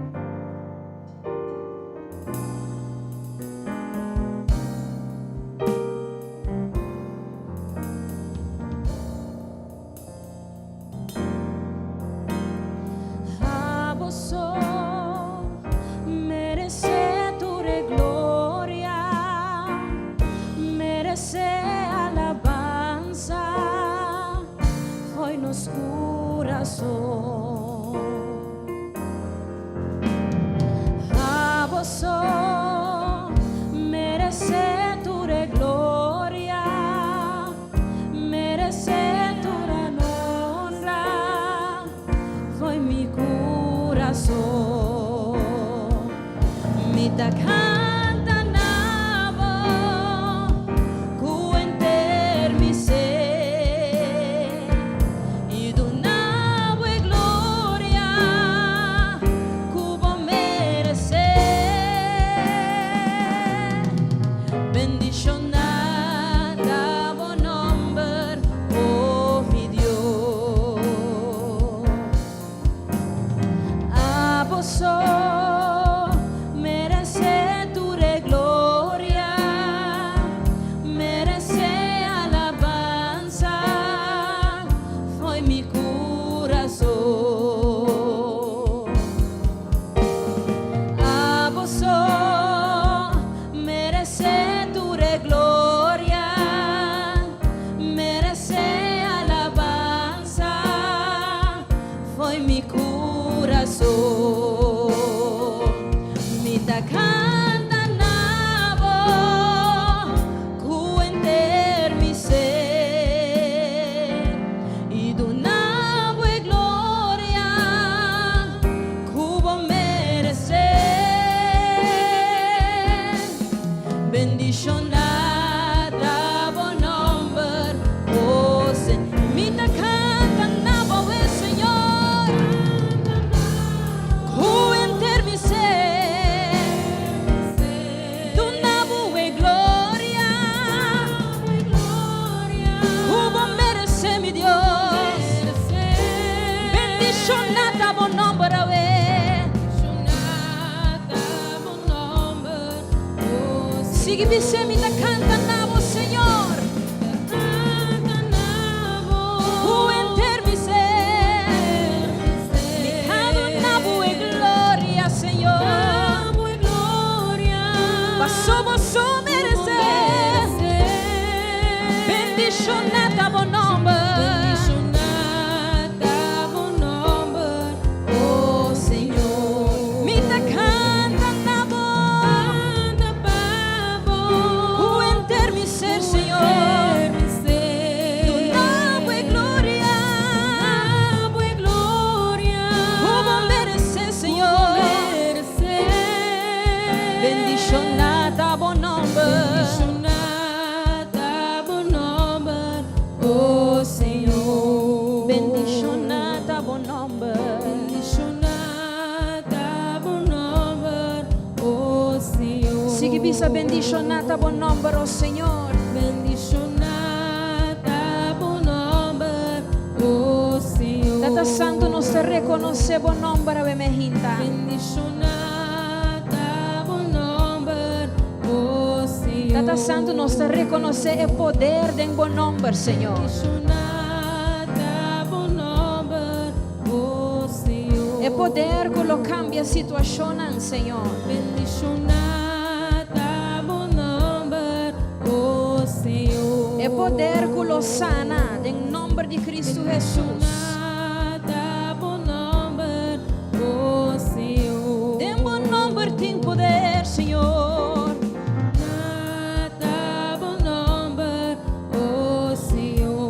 S2: Sigue me da canta nabo, Senhor. O enter me ser. Me cado nabo e glória, Senhor. Passou você merecer. Bendicionada bom nome. Bisa bendicionata bom nome, oh Senhor.
S3: Bendicionata bom nome, oh Senhor.
S2: Tata Santo nos te reconoce bom nome, Ave Mehinta.
S3: Bendicionata bom nome, oh Senhor.
S2: Tata Santo nos te reconoce o poder de bom nome, Senhor.
S3: Bendicionata bom nome, oh Senhor.
S2: E poder que lo cambia a situazione, Senhor.
S3: Bendicionata
S2: E poder que lo sana em nome de Cristo Jesus. Tem bom nome, tem poder, Senhor.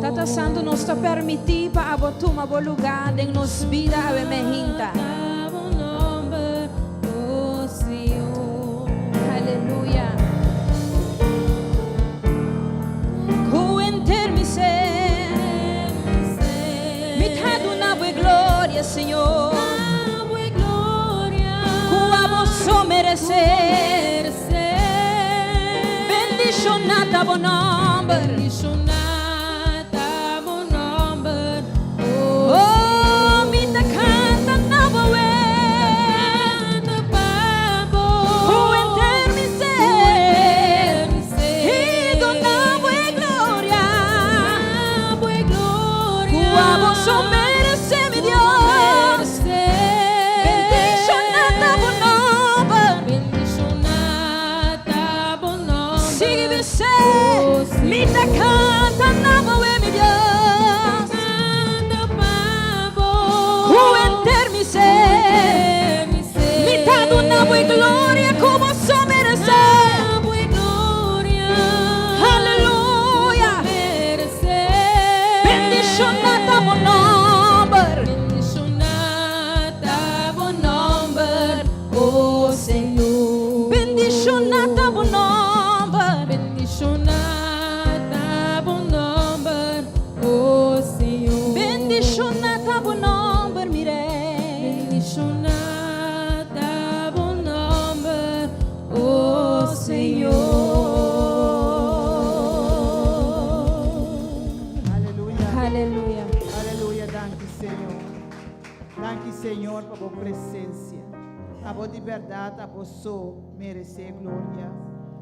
S2: Tata Santo nos está permitindo para abotar um lugar em nos vida a Mehinta. Aleluia. Glória, Senhor, com você merecer. Bendicionata bom nome. Oh, me da canta na boa. O enter me ser. E do nabo e glória. Com você merecer. Me da canta na boa, meu Deus. O enter me ser. Me dá do nabo e glória como só merecer. Aleluia. Bendicionata bom nome, oh Senhor. Bendicionata bom nome. Bendicionata bom nome, mirei.
S3: Bendicionata bom nome, oh Senhor.
S4: Aleluia.
S2: Aleluia.
S4: Aleluia, danke Senhor. Danke Senhor por a presença. A boa de verdade, a você merecer glória.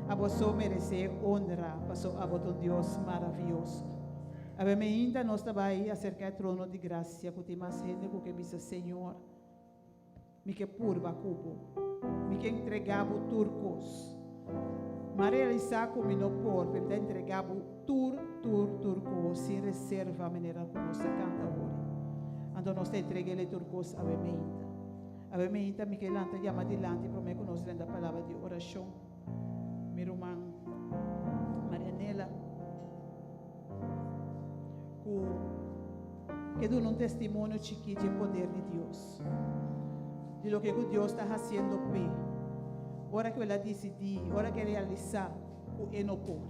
S4: A você merecer honra. Passou a voto Deus maravilhoso. Ave me ainda nós trabalhamos acerca do trono de graça, que tem mais gente que bisa Senhor. Me que purva cubo. Me que entregava turcos. Maria Lisa como não por, me entregava turcos, sem reserva, a maneira como nós canta hoje. Então nós entregamos turcos ave me ainda. Ave me ainda me que lanta chama adiante, para me conhecer a palavra de oração. Meu irmão Marianela, que dá um testemunho chiquito de poder de Deus, de lo que Deus está fazendo bem. Ora que ela decidir, ora que realizar o enopor,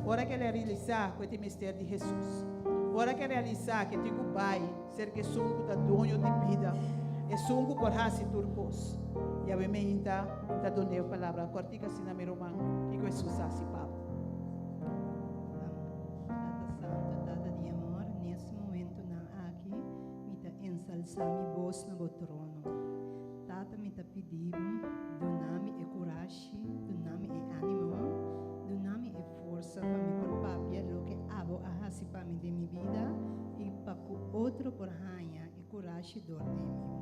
S4: ora que ela realizar o mistério de Jesus, ora que realizar que tem o pai, ser que sungo da dono de vida, e sungo por hasi turcos. E a me ainda está dando a palavra, cortica assim na meu irmão, e que Jesus assim papo.
S5: Ensalzami vos no trono. Tata mi ta pedimos, donami e coragem, donami e ânimo, outro por rainha e coragem dor de mim.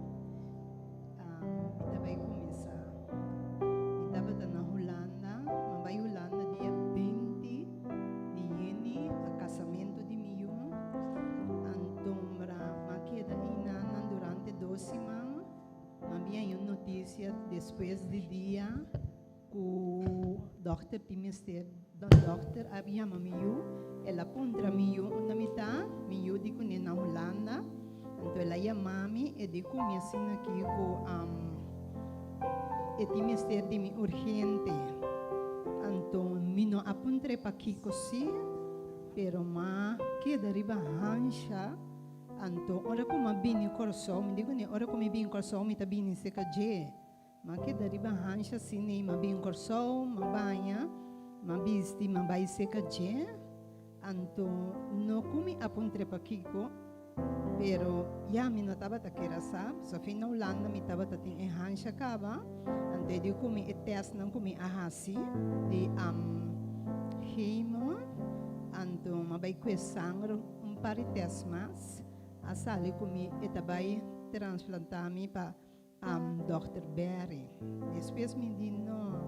S5: Ita vai começar. Ita vai na Holanda, mas vai Holanda dia 20 de juni, a casamento de mim. Antombra, mas queda inana durante 2 semanas. Mas havia uma notícia depois de dia que o doutor Timester, o doutor havia mamiu, ela contra miu na mitad, miu di kunin na Holanda. Então ela ia mami e di ku minha sina aqui com e Timester de mi urgente. Então mino apuntre pa kiko si, pero ma queda riba hansha. Então ora como bini corso, me digo ne ora como bini corso, me tá bini seca je. Ma queda riba hansha sini ma bini corso, ma banha, ma bisti ma bai seca je. Então no come apuntre pa kiko. Pero ya mi nataba ta kera sa, so fin na Holanda mi taba ta ting hansha kaba. Ante di kumi test nang kumi ahasi di hemo. Anto mabay kwe sangro pari test mas. Asali kumi itabay transplantami pa Dr. Berry. Después mi di no.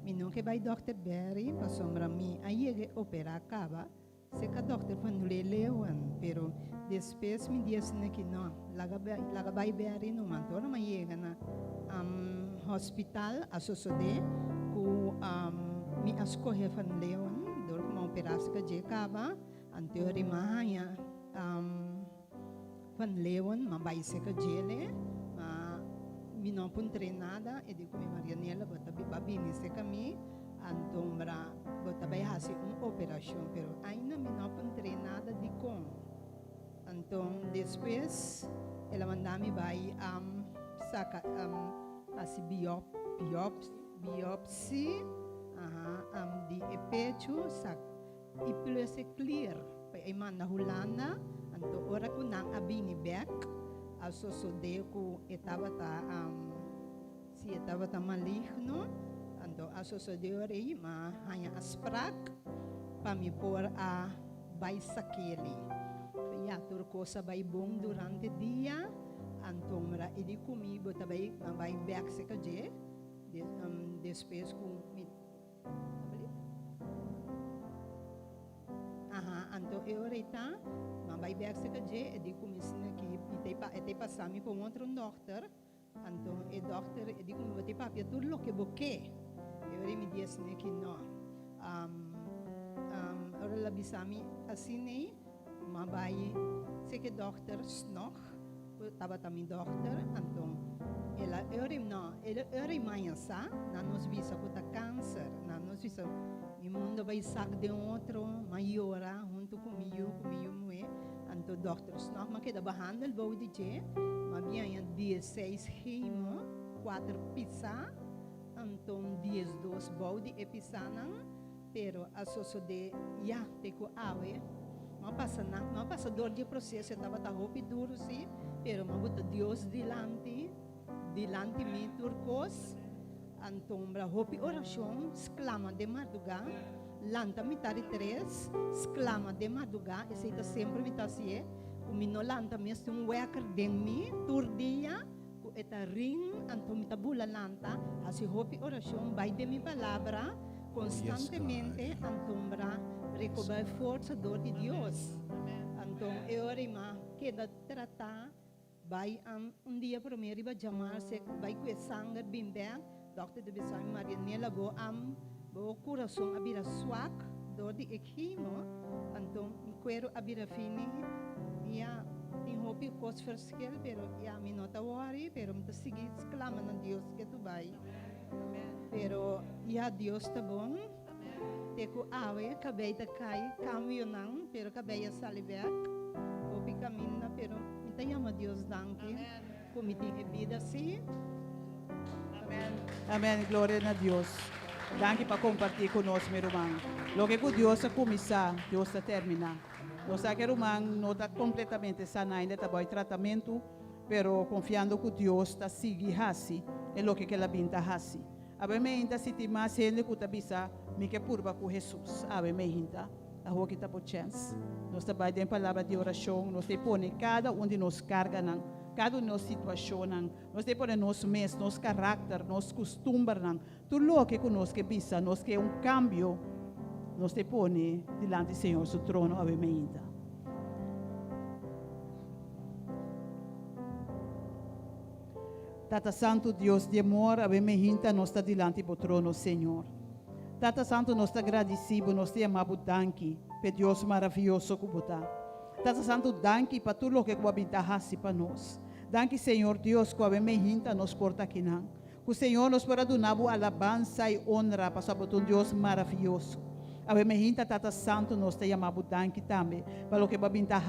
S5: Mi non ke bay Dr. Berry pa sombra mi ayege opera kaba. Seka Dr. Fanulelewan, pero después me disse que não, lagabay Berry no mantora mayega na hospital asosode ku mi askohe Fanleon, dor kuma operasi ka jekaba, anteori mahanya Fanleon mabay se ka jele, mi não puntre nada, e di kumi Marianela botabi babini se kami. Antombra, botabay hasi operasyon, pero ainda me não encontrei nada de com. Então, depois, ela mandami vai saca assim biopsi, de pecho, sac e plus clear, pa iman na Holanda, anto ora ko nang abini back, aso so de ko etaba si etaba maligno. Então, a sociedade ma hanya asprak para por a vai saquele. Ya turcosa vai bom durante dia. Então, mara idi comi bota vai back se kaje. Depois com mi. Então eu reta, ma vai back se kaje idi comi sina que ite passami por outro doctor. Então, o doctor idi comi bota papia tudo lo que boque. Eu me disse que não. Ora la bisami assim mas vai se que doctor nog tava também doctor então ela eu manhã sa na nos visa com ta câncer na nos visa o mundo vai sac de outro maiora junto comigo moe então doctor nog mas que da behandel vou dizer mas bem 16 hemo 4 pizza então 12 body episanan pero asoso de ya teco awe não passa dor de processo estava tá roupa duro sim pero mabuta Deus dilante mi turcos antombra roupa oração exclama de madrugada lanta mitari 3 exclama de madrugada esse tá sempre mitasi o mino lanta mesmo wecker de mi turdia eta ring anto mitabula lanta asi hopi oração vai de mi palavra constantemente antombra recober força dor de Deus então eu rima que da tratar vai dia primeiro vai chamar se vai com sangue bimbe doctor de Bisami Marianela bo coração abira swak dor de equimo então quero abira fini ia tem hopi cos verschil pero ya mi nota worry pero me seguir clamando a Deus que tu vai pero ya Deus tá bom teco awe cabei da cai caminhão pero cabei a saliver hopi caminha pero me tá chama Deus danke como tem vida assim
S4: Amém, glória a Deus. Danke para compartilhar conosco, meu irmão. Lo que Deus a começar, Deus a terminar. Nós aqui, irmão, não está completamente sana, ainda está em tratamento, pero confiando que Deus está seguindo assim, é o que ela binta assim. A ver, me ainda se tem mais gente que está bisa, me que purba com Jesus. A ver, me ainda, a rua que está por chance. Nós trabalhamos em palavra de oração, nós te põe cada de nós carga, cada uma situação, nós te põe nosso mês, nosso caráter, nosso costume, tudo o que conosco que bisa, nós que cambio, nós te põe diante do Senhor, seu trono, ave ainda. Tata Santo, Deus de amor, ave ainda, nós está diante do trono, Senhor. Tata Santo, nós está agradecido, nós te amamos, danke, por Deus maravilhoso que você. Tata Santo, danke para tudo o que você habita para nós. Danke, Senhor Deus, que ave ainda nos porta aqui. Que o Senhor nos para donar alabança e honra para o Deus maravilhoso. Ave ainda, Tata Santo, nós te amamos, danke também, para o que você habita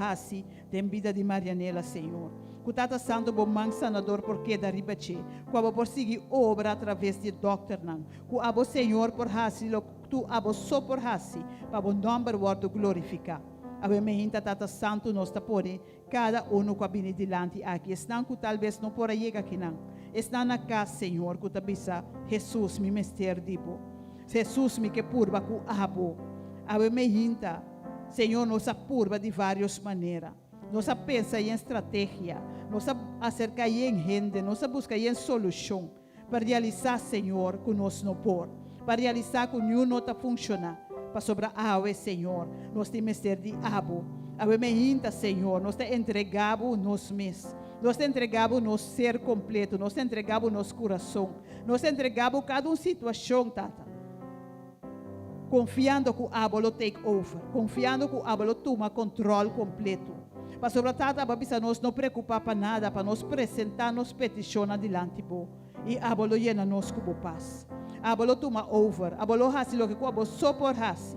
S4: tem vida de Marianela, Senhor. Que Tata Santo, bom man sanador, porque da ribache, que abo por seguir obra através de doctor, que abo Senhor por hasi, tu abo só por hasi, para o nome do glorificar. Ave ainda, Tata Santo, nós te pone cada que abine dilante aqui. Estão que talvez não por aí aqui não. Estão na casa, Senhor, que tabisa Jesus me mester dibo. Jesus me que purba ku abo. Ave ainda, Senhor, nos apurba de várias maneiras. Nós pensa em estratégia, nós acerca em gente, nós busca em solução para realizar, Senhor, que nós não por, para realizar que nenhum não está funcionando, para sobrar água, Senhor, nós temos que de abo, ave ainda, Senhor, nós te entregamos nos mês, nós te entregamos nosso ser completo, nós te entregamos nosso coração, nós te entregamos cada situação, Tata. Confiando que o abo lo take over, confiando que o abo lo toma controle completo. Para sobretudo, a nós não preocupar para nada, para nos apresentar nos petições adiante, e abolo llena nos com paz. Abolo toma over, abolo hasi lo que abo só por hasi.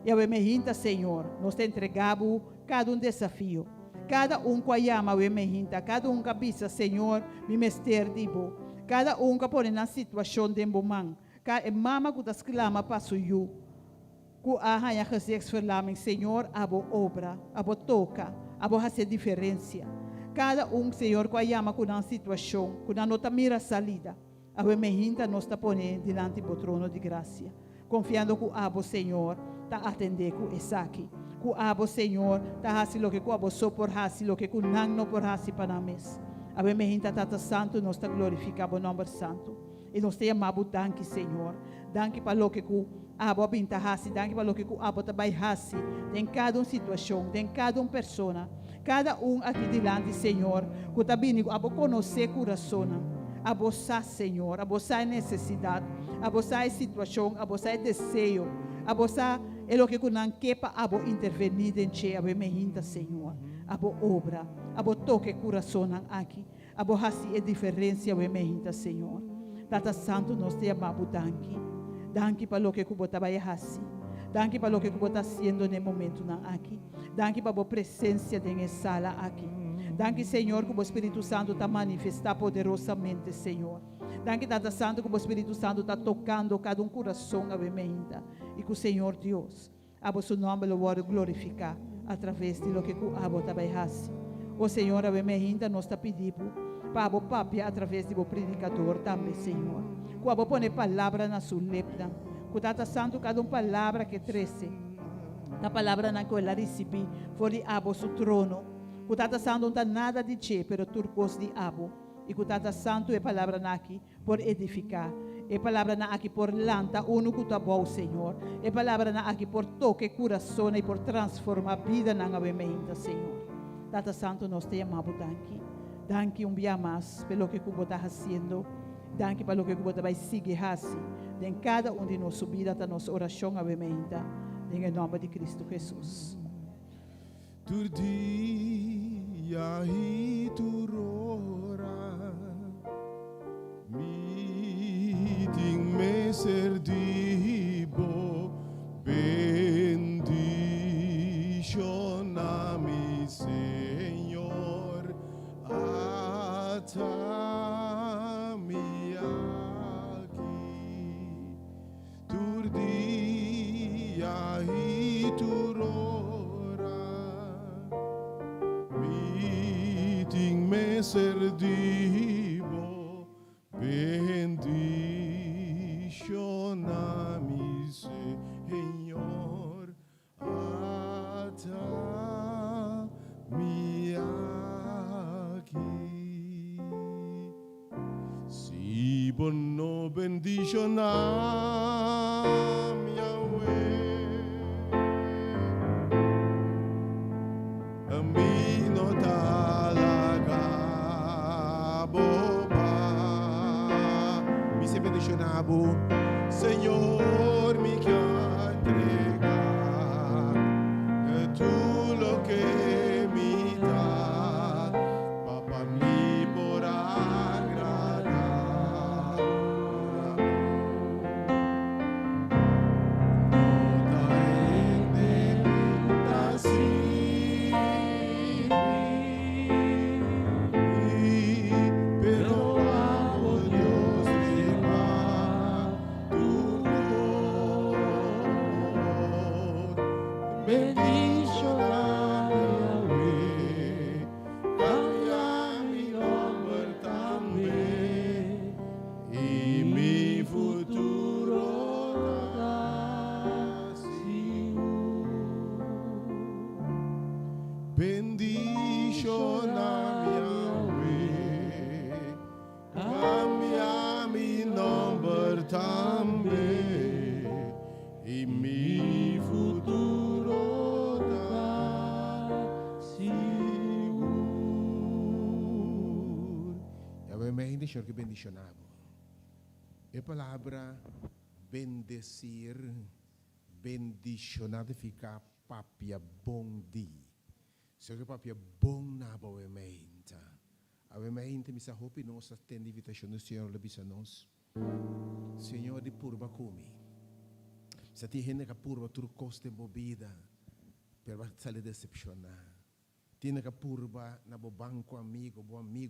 S4: E a mehinta, Senhor, nós te entregamos cada desafio. Cada que ayama a mehinta, cada que bisa, Senhor, mi mester dibo. Cada que põe na situação de bomang. Cada mama que das clama para suyu. Que a hanha gesex verlaming, Senhor, abo obra, abo toca. Abo hace diferença. Cada Senhor, que ayama com uma situação, que não está mira salida. Abo mehinta nos está pondo diante do trono de graça. Confiando que abo Senhor está atendendo com essa aqui. Que abo Senhor está fazendo o que abo só por fazer, o que não por fazer para nós. Abo mehinta Tata Santo nos está glorificando o nome santo. E nós te amamos, danke Senhor. Danke para o que abo binta hasi, danke para o que abo também hasi, em cada situação, em cada pessoa, cada aqui diante, Senhor, que também abo conhecer coração, abo sa, Senhor, abo sa necessidade, abo sa situação, abo sa desejo, abo sa é o que não quepa, abo intervenir em che, abo mehinta, Senhor, abo obra, abo toque coração aqui, abo hasi é diferença, abo mehinta, Senhor. Tata Santo, nós te amamos, danke. Danke para o que você está fazendo. Danke para o que você está fazendo no momento aqui. Danke para a presença dessa sala aqui. Danke, Senhor, que o Espírito Santo está manifestando poderosamente, Senhor. Danke, Tata Santo, que o Espírito Santo está tocando cada coração ainda. E que o Senhor Deus, a seu nome lo vai glorificar através de lo que o abo está fazendo. O Senhor, ainda nós está pedindo para o papia através do predicador também, Senhor. Que abo pone palavra na sua lepta. Que Tata Santo, cada palavra que trece, a palavra na que ela recebi, foi de abo seu trono. Que Tata Santo não está nada de che, pero turcos de abo. E que Tata Santo é palavra na aqui por edificar. É palavra na aqui por lanta, uno que está bom, Senhor. É palavra na aqui por toque coração e por transformar a vida na avementa, Senhor. Tata Santo, nós te amamos, danke. Danke dia mais pelo que você está fazendo. Danke pelo que você vai seguir fazendo. Em cada de nós subida a nossa oração avementa. Em nome de Cristo Jesus.
S6: Tu dia e tu hora, meeting me serdibo, bendicionami, Senhor, atami aqui. Tu dia e tu me servivo, bendicionami, Senhor. bono bendición am Yahweh. Mi no talaga boba. Mi se bendicionabo, Señor, mi que entregar tú lo que me das, papá mi por agradar. No da pero amo Dios rema tu voz. Bendición a Yahweh, cambia mi nombre también y mi futuro dará bendición a Yahweh, cambia mi nombre también y mi futuro da seguro. Yahweh me hindi Senhor que bendicionamos. A palavra bendecir, bendicionado fica papia bom di. Senhor que papia bom na boa meinta. A boa meinta me sa hopi nossa tende invitação do Senhor lebisa nós. Senhor de purba kumi. Sa ti hene ka purba tur coste bobida. Per ba sale decepcionar. Tina ka purba na bo banco amigo,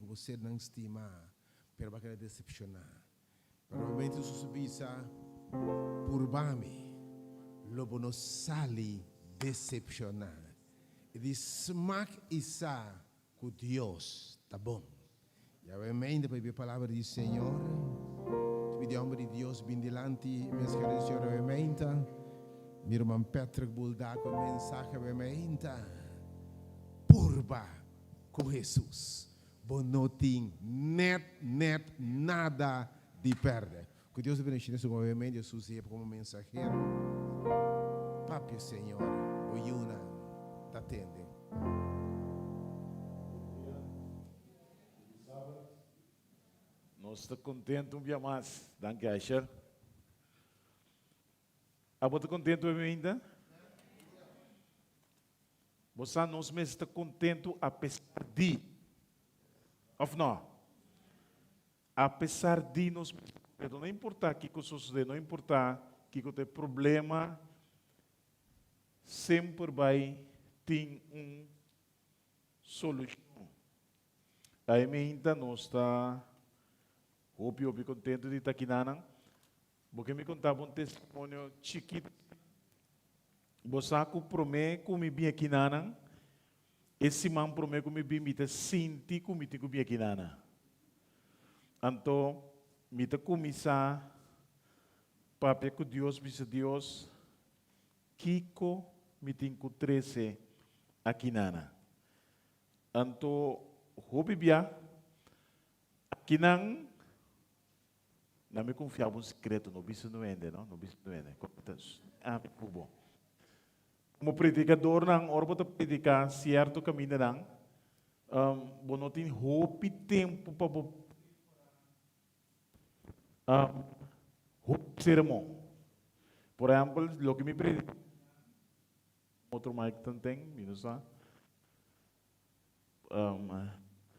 S6: você não estima. Per ba ka decepcionar. Provavelmente su subisa purbami. Lobo no sali decepcionar. E di smack isa com Deus, tá bom? Já vai ainda para a palavra do Senhor. Pediamo di Deus bendilanti, minhas queridas senhora veramente. Meu irmão Patrick Bulda com mensagem veramente. Purba com Jesus. Bonoting net nada de perder. Que Deus abençoe nesse movimento, Jesus é como mensageiro. Papi Senhor, Oyuna, te atende.
S7: Nós estamos contentes um dia mais. Danke, Asher. Você está contente ainda? Você não está contente apesar de? Ou não? Apesar de nós, não importa o que sucede, não importa o que tem problema, sempre vai ter uma solução. Aí ainda nós está Hopi contente de estar aqui na porque me contava um testemunho chiquito. Você promete que me bem aqui na esse man promete que me bem me te senti que me te bem aqui na então me te começar para que Deus visa Deus Kiko me te encontresse aqui na então Hopi bia aqui não me confiava um secreto, não bicho não ende, não bicho não ende. Bom. Como predicador não, ora para predicar certo caminho não, não tem hope tempo para hope sermão. Por exemplo, lo que me predica, outro mic também, minus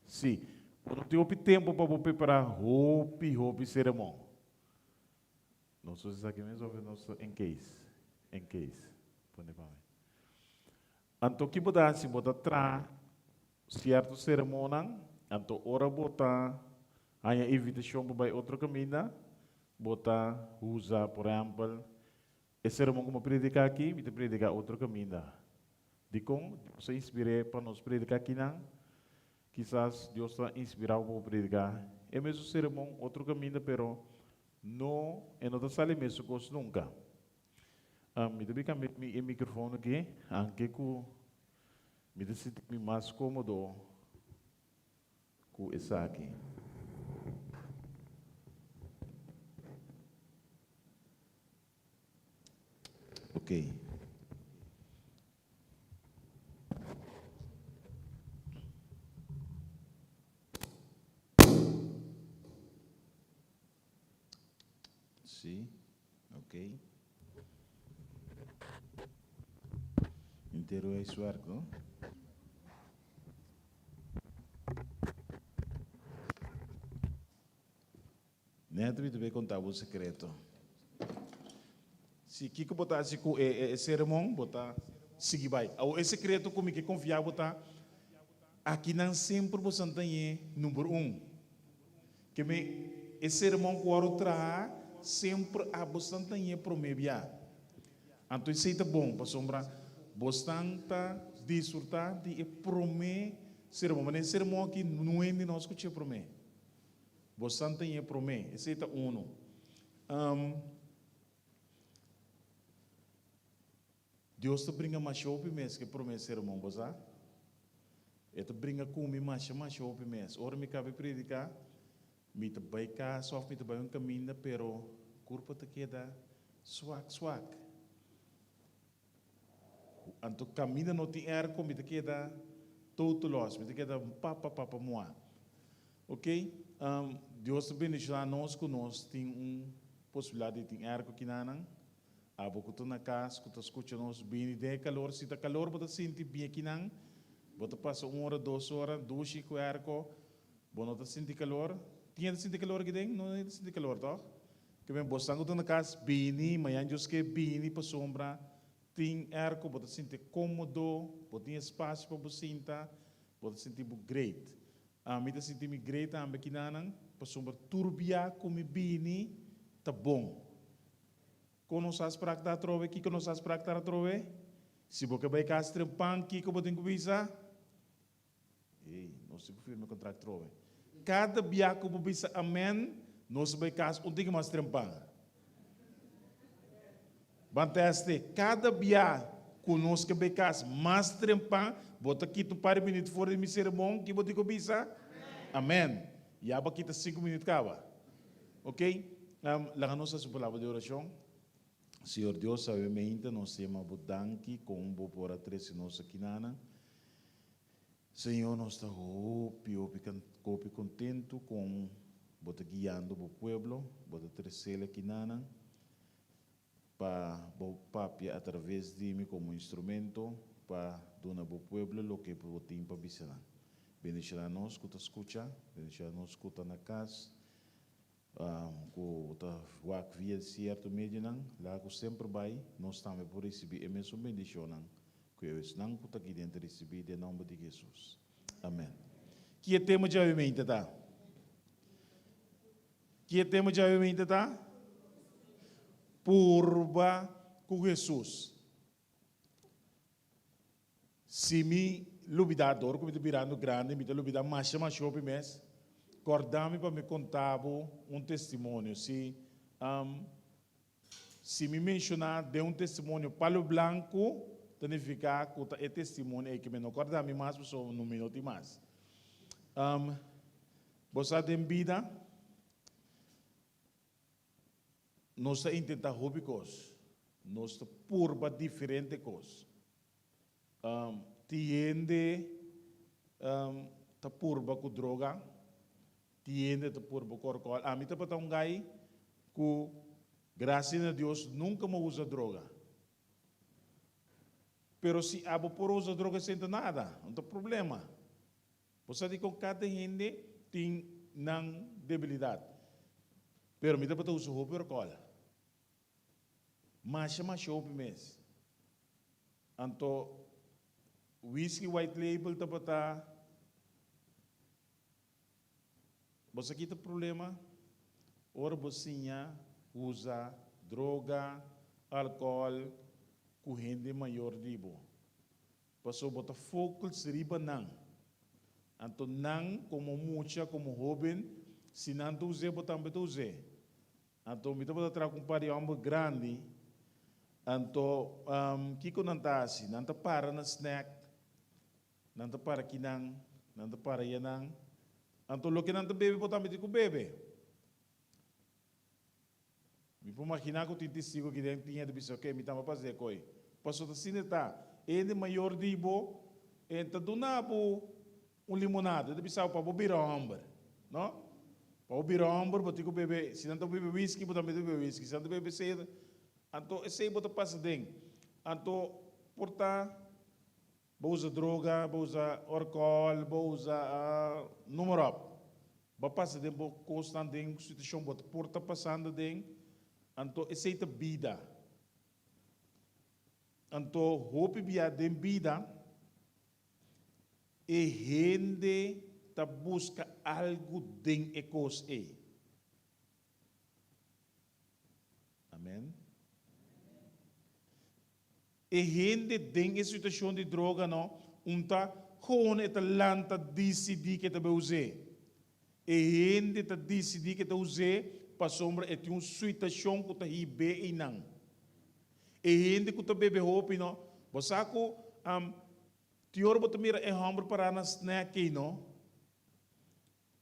S7: sim, não tem hope tempo para preparar hope sermão. Não sou isso aqui mesmo, não em case. Então, que botar se botar tra certo cerimônia, então ora botar a invitação para outro caminho, botar usa, por exemplo, esse cerimônia como predicar aqui, me predicar outro caminho. De como você inspira para nos predicar aqui não? Quizás Deus está inspirado para predicar. É mesmo cerimônia outro caminho, pero não está mesmo coisa nunca. Me deve cambiar o microfone aqui, anche que me sinto mais cômodo com essa aqui. Ok. Sim, ok. Inteiro é isso, não? Neto, me deve contar o segredo. Se Kiko botar assim, sermão, botar, seguir vai. O segredo como que confiar, botar, aqui não sempre você tem número 1. Que me, esse sermão que o tra sempre a você tem promebia. Então isso é bom, para sombra, você está desfrutar de promer sermão, mas esse sermão aqui não é de nós que promer. Você tem promer, esse é um. Deus te brinca mais chope mês que promete sermão, você? Ele te brinca com mais chope mês. Ora me cabe predicar, me te vai cá, só me te vai um caminho, pero corpo te queda swag. Anto caminho não te erco, me te queda todo los, me te queda papa moa. Ok? Deus te bendice a nós que nós tem possibilidade de ter erco aqui na a boca tu na casa, que tu escuta nós bem de calor, se tá calor, você sente bem aqui não, você passa 1 hora, 2 horas, duche com erco, você não sente calor, tinha de sentir calor aqui dentro, não é de sentir calor, tá? Que bem, você está na casa bem, mas antes que bem para sombra, tem erco, você sente cômodo, você tem espaço para você sentar, você sente great. A mim te senti great também aqui não, para sombra turbia como bem, tá bom. Quando nós fazemos prática a trove, que nós fazemos prática a trove? Se você vai cá estrempar, que você tem que visar? Ei, nós temos que firme contra a trove. Cada dia que você visar, amém, nós vai cá, onde que mais estrempar? Banteste, cada dia que nós vai cá, mais estrempar, bota aqui tu para minutos fora de meu sermão, que você tem que visar? Amém. E aba aqui 5 minutos acaba. Ok? Lá nós fazemos palavra de oração. Senhor Deus, obviamente, nós temos budanki com um bom por a 13 nossa quinana. Senhor, nós estamos contento com você guiando o povo, você trazer a quinana para o papi através de mim como instrumento para donar ao povo o que você tem para visitar. Bendice a nós que escuta, bendice a nós que está na casa. Com o via certo meio lá que sempre vai nós também por receber a mesma bendição que eu não que aqui dentro receber em nome de Jesus. Amém. Que é tema de hoje tá? Que é tema de hoje tá? Purba com Jesus. Se me lubidador como te virando grande, me te lubida mais chope mês. Acordame para me contar testemunho. Se me mencionar de testemunho palo branco, significa que é testemunho que me não acordame mais, só no minuto mais. Você tem vida, nós tentamos hobby coisas, nós purba diferente coisas. Tiende, tá purba com droga. Tiende por bocorcol. A mim tá um gai que, graças a Deus, nunca me usa droga. Pero se a por usa droga sem nada, não tem problema. Você diz que cada gente tem não debilidade. Pero me tá usa o bocorcol. Mas chope mês. Então, whisky white label tá você aqui tem problema, ora você usa droga, álcool, corrente maior de bo. Passou bota foco riba não. Então não como mucha como jovem, se não tu usa botar também tu usa. Então me bota tra com pariambo grande. Então que que não tá assim, não tá para na snack, não tá para aqui não tá para aí não. Então, o que não bebe, botar me com bebe. Me puedo imaginar que o testigo que tinha de dizer, ok, me estava fazer coi. Passou assim está. Ele maior dibo, então do nabo limonada, de bisau para beber hambre, não? Para beber hambre, botar com bebê, se não bebe whisky, botar bebe whisky, se não bebe cedo, então esse botar passa dentro, então portar, usa droga, usa álcool, usa número, passa dentro, constante dentro, situação bota porta passando dentro, então esse é a vida, então hope via dentro vida e gente tá busca algo dentro e coisa é. Amém? E gente dentro a situação de droga não, tá com esta lanta decidir que tá usar. E gente tá decidir que tá usar para sombra é uma situação que tá hibe e não. E gente que tá bebe hope não, você ko tior botar mira é hambre para nas aqui não.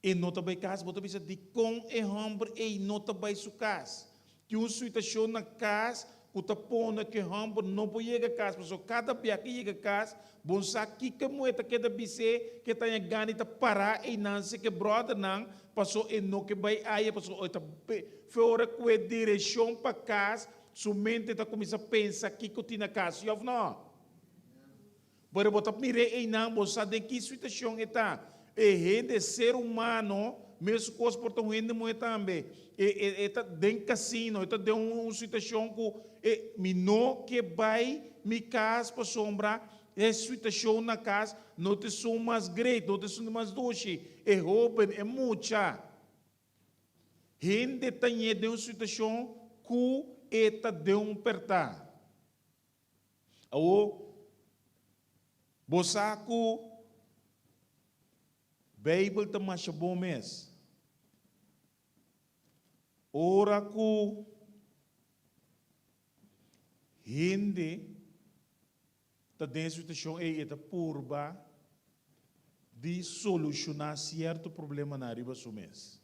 S7: E não também casa, botar bisa de com é hambre e não também su casa. Que uma situação na casa, que tá pondo que hambre não pode chegar a casa, porque cada dia que chega a casa, bom sabe que moeda que da bise que tá ganhando tá parar e não se que brother não, passou e não que vai aí, passou tá fora com a direção para casa, somente tá começa a pensar que tem na casa, eu não. Para botar mire e não, você de que situação está? E gente ser humano, mesmo coisa por tão gente muito também. E tá dentro casino, está dentro uma situação que me não que vai me casa para sombra, é situação na casa, não te são mais great, não te são mais doce, é roupa, é muita. Gente tem de uma situação que está de um pertar. Ou Bosaku Bible ta mas bom mês. Ora ku hindi ta dentro situação eta purba de solucionar certo problema na riba do mês.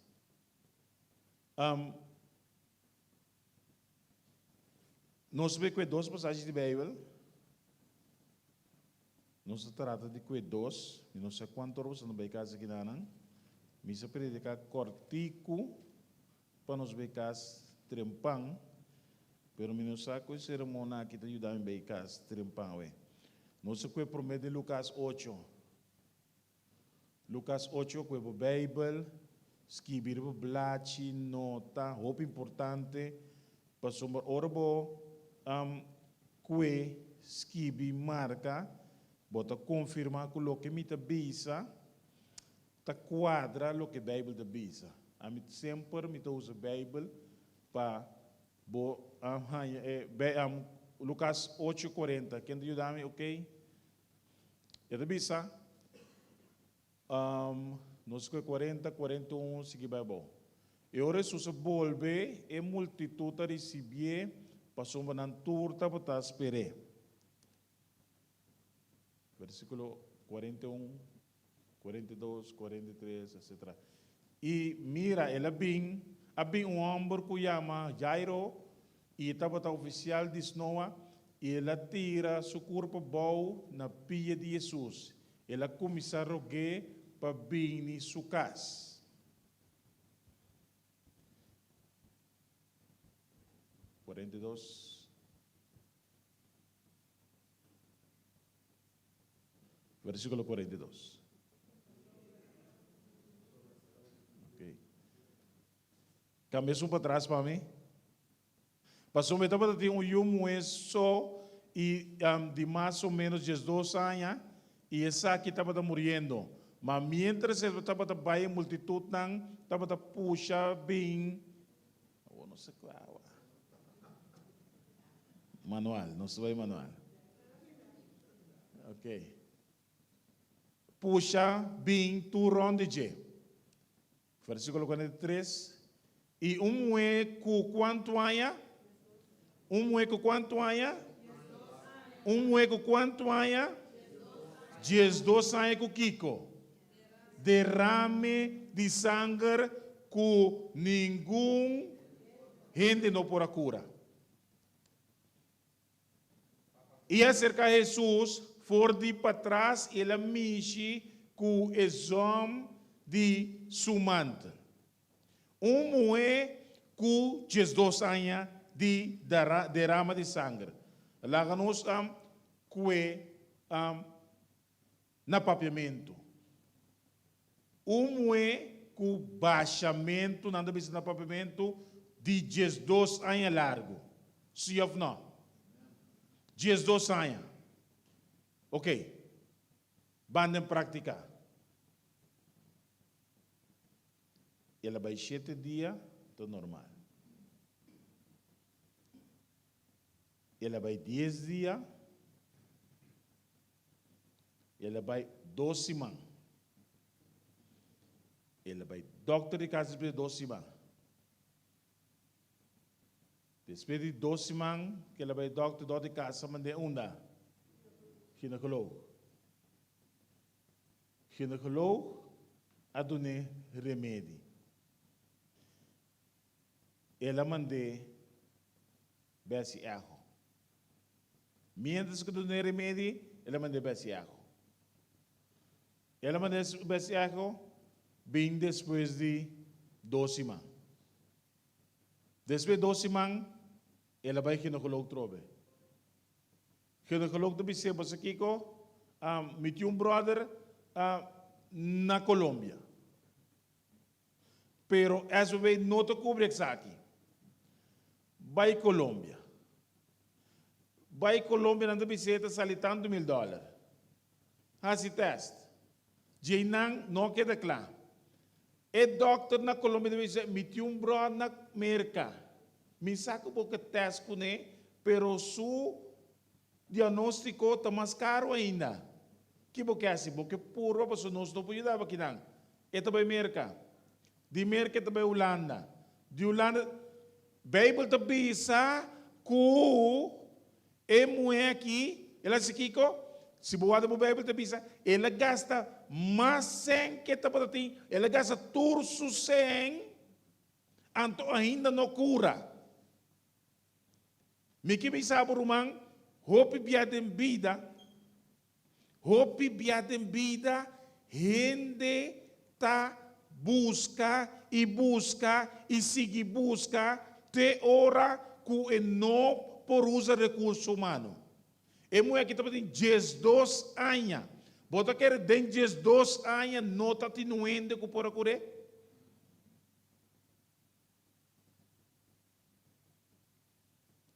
S7: Nós vemos que duas passagens de Bible. Não se trata de que dois, não sei quanto horas não vai casa aqui não. Me se predicar cortico para nos ver casa trempang, pero me não sabe que cerimônia que te ajuda em ver casa trempang. Não sei que promete de Lucas 8. Lucas 8 que é a Bible, escrever o blate, nota, roupa importante, para sombra orbo, que escrever marca. Bota confirmar que o que me bisa ta quadra o que a Bíblia da bisa. A mim sempre me usa a Bíblia para Lucas 8:40. Quem ajuda-me, ok? É da bisa. Nós que 40, 41 sigue bem bom. E ora se você volve e multitud a receber passou uma turta para esperar. Versículo 41, 42, 43, etc. E mira, ela bem homem que chama Jairo, e estava oficial de Noa, e ela tira seu corpo bom na pia de Jesus. Ela começa a rogar para vir em sua casa. Versículo 42. Ok. Cabeça para trás para mim. Passou me estava de um só e de mais ou menos 12 anos e essa aqui estava morrendo. Mas mientras ele estava bem multitud não estava puxa bem. Não sei qual. Manual, não sei manual. Ok. Puxa bem turão de G. Versículo 43. E com quanto aia? Com quanto aia? Com quanto aia? 12 anos com Kiko. Derrame de sangue com nenhum gente não por a cura. E acerca de Jesus, for de para trás, ele mexe com o exame de sumante. Mulher com 12 anos de derrama de sangue. Lá nós na papiamento. Mulher com baixamento, nada mais na papiamento, de 12 anos largo. Sim ou não? 12 anos. Ok. Vamos praticar. Ela vai 7 dias, está normal. Ela vai 10 dias. Ela vai 2 semanas. Ela vai doctor de casa por 2 semanas. Depois de 2 semanas, que ela vai doctor de casa, mande onda. Ginecologo. Ginecologo, adune remédio. Ela mande besse erro. Mientras que adune remédio, ela mande besse erro. Ela mande besse erro bem depois de 2 semanas. Depois de 2 semanas, ela vai ginecologo trobe. Ginecologo também se você kiko, me tinha brother na Colômbia. Pero essa vez não te cobre aqui. Vai Colômbia. Vai Colômbia na bicicleta sali tanto $1,000. Hasi test. Jainang não queda claro. E doctor na Colômbia dice me tinha brother na América. Me saco porque test com ele, pero su diagnóstico está mais caro ainda. Que porque é assim? Porque puro para nós não pode dar aqui não. É também América. De América também Holanda. De Holanda, Bible também sa ku é mulher aqui, ela se kiko, se boa da Bible também sa, ela gasta mais 100 que tá para ti, ela gasta turso 100, anto ainda não cura. Me que me sabe rumang, hopi biadem vida, gente tá busca e sigue busca te hora que não por usar recurso humano. E mulher que também tem 12 anos. Bota que tem 12 anos não está tinuendo que por acure.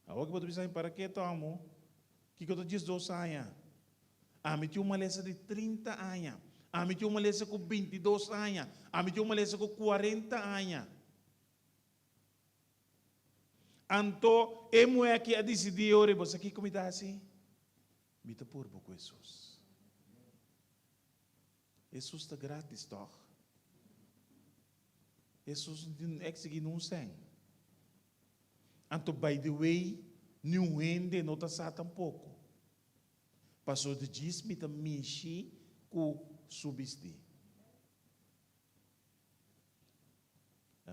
S7: Agora que você pensa para que tomo? Que eu tô 12 anos. Me tinha uma lesa de 30 anos. Me tinha uma lesa com 22 anos. Me tinha uma lesa com 40 anos. Então, é mulher que a decidir, ore, você aqui como está assim? Me está por pouco, Jesus. Jesus está grátis, toch? Jesus não exige não sem. Então, by the way, não rende, não está tampouco. Passou de diz, me está mexer com subsidi.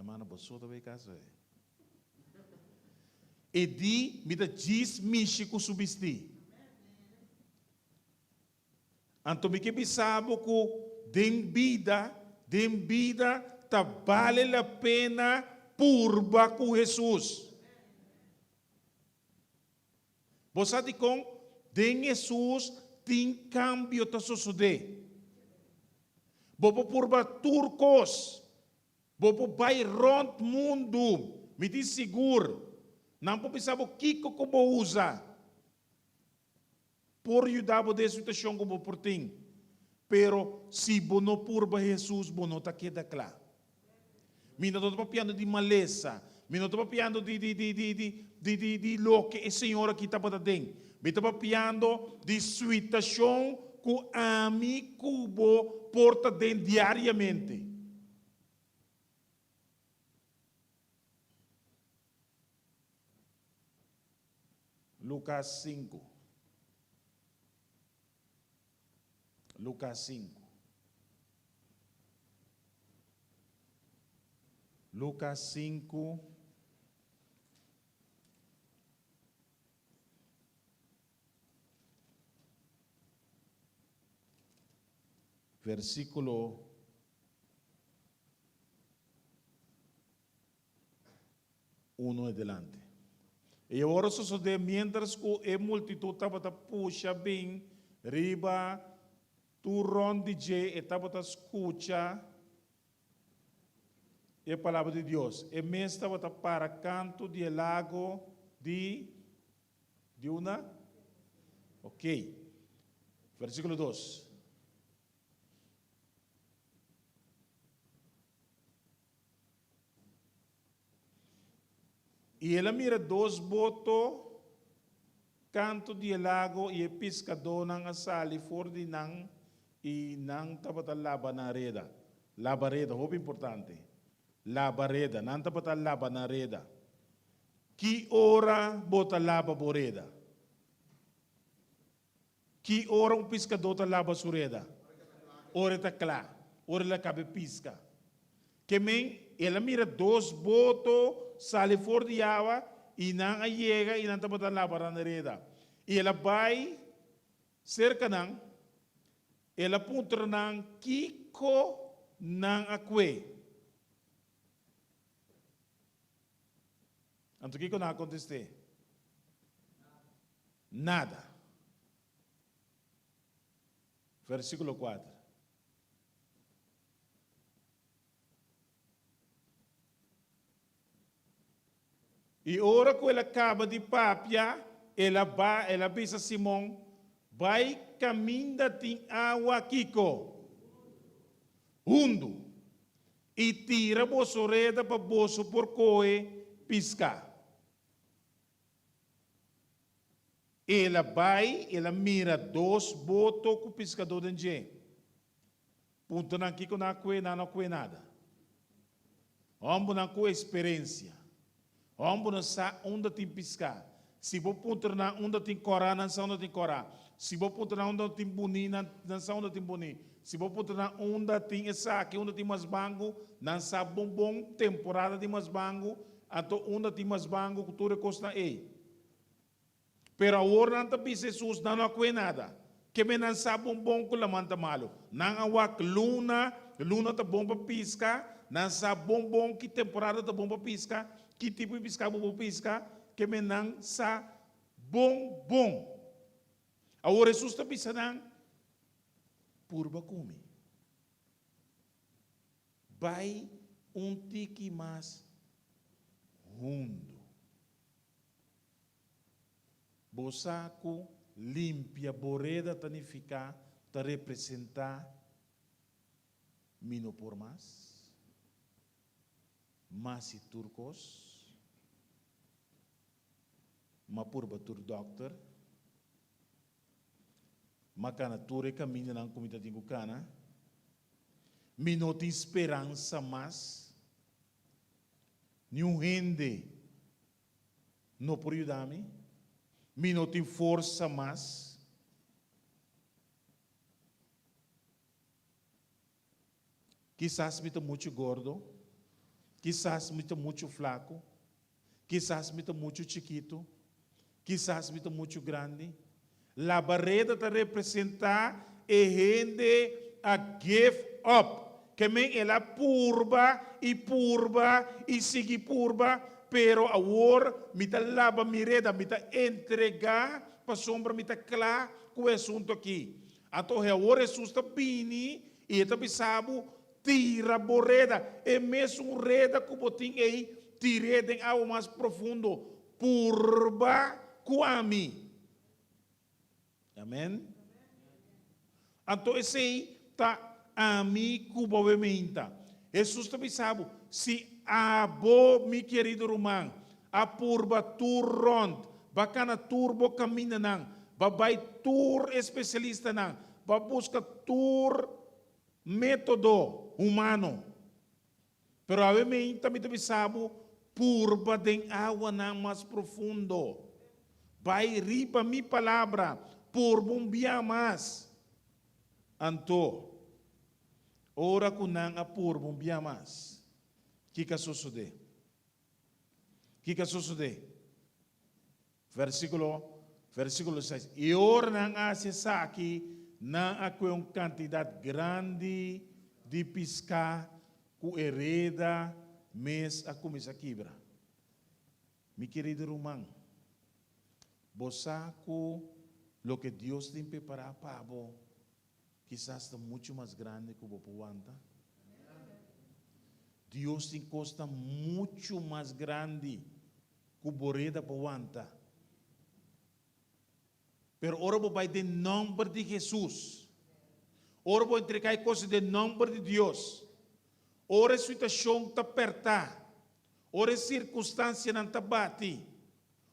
S7: Mano, você também casou. E di, me diz, mexer com subsidi. Então, me que sabe que dem vida, tá vale a pena purba com Jesus. Você sabe com dem Jesus tem cambio tá suceder. Bobo purba turcos, bobo vai rond mundo, me diz seguro. Não pensava o que como usa. Por ajudar a situação como por ti. Pero se você não purba Jesus, você não está queda claro. Me não estou papiando de maleza. Me não estou papiando de lo que o Senhor aqui está para dar. Me estou papiando de situação que a mim cubo porta dentro diariamente. Lucas 5. Lucas 5. Lucas 5, versículo 1 adelante. E agora sucede, mientras que a multitud estava a puxa bem, riba, turron DJ, estava a escutar a palavra de Deus. E mesmo estava a para canto de lago de uma. Ok. Versículo 2. E ela mira dois botos, canto de lago e pescador nang asali for di nang e nang tapata laba na reda. Laba reda, hope importante. Laba reda, nang tapata laba na reda. Ki ora bota laba boreda. Ki ora um pescador ta laba sureda. Ora ta clá, ora la cabe pisca. Que men, ela mira dois botos sale for de água e não chega e não está botando lá para a reda. E ela vai cerca não, ela punta não kiko não aqui. Então kiko não acontece? Nada. Versículo 4. E ora que ela acaba de papia, ela pensa Simão, vai caminha tem água kiko, hundo, e tira bolso reda para bolso por coe piscar. Ela vai, ela mira dois botos com o pescador de gente. Punta na kiko não coe nada. Vamos na coe experiência. Vamos lançar onde tem piscar. Se vou pontar na onde tem corá, não sei onde tem corá. Se vou pontar na onde tem boni, não sei onde tem boni. Se vou pontar na onde tem essa aqui, onde tem mais bango, não sei bom, temporada de mais bango, então onde tem mais bango, cultura costa aí. Pero agora não está Jesus, não há nada. Que me não sabe bom com a manta malo. Não há luna está bom para piscar, não sabe bom que temporada está bom para piscar. Que tipo de piscar vou piscar? Que me não sa bom. Agora Jesus está pensando, purba come. Vai tique mais hundo. Bosaco limpia boreda tanificar, ta representar mino por mas e turcos. Mapurba tur doctor, makana ture caminho ng comida de Gucana, minoti esperança mas, nenhum rende no por ayudar-me, minoti força mas, quizás me está muito gordo, quizás me está muito flaco, quizás me está muito chiquito, quizás me está muito grande. La barreda está representar e rende a give up. Que men ela purba e sigue purba, pero agora me está lava mireda, me está entregar para sombra, me está claro com o assunto aqui. Então agora Jesus está bini e está pensando tira borreda, e mesmo reda que botin aí, tire de algo mais profundo, purba kuami. Amém? Então esse aí está ami kubovementa. Jesus também sabe, se abo mi querido romano, a purba turront, bacana turbo camina nang, babai tur especialista nang, babusca tur método humano. Pero a mim também sabe, purba de água nang mais profundo. Vai riba mi palavra, purba bia mais. Anto, ora kunang a purba bia mais. Que sucede? Que sucede? Versículo 6. E ora nang asesa aqui, não há uma quantidade grande de pescar que hereda mês a começar a quebrar. Mi querido irmão, você lo que Deus tem preparado para você, quizás é muito mais grande que você aguenta. Deus tem costa muito mais grande que você aguenta. Pero ora vai de nome de Jesus. Ora vou entregar coisas de nome de Deus. Ora a situação está apertada. Ora a circunstância não está bate.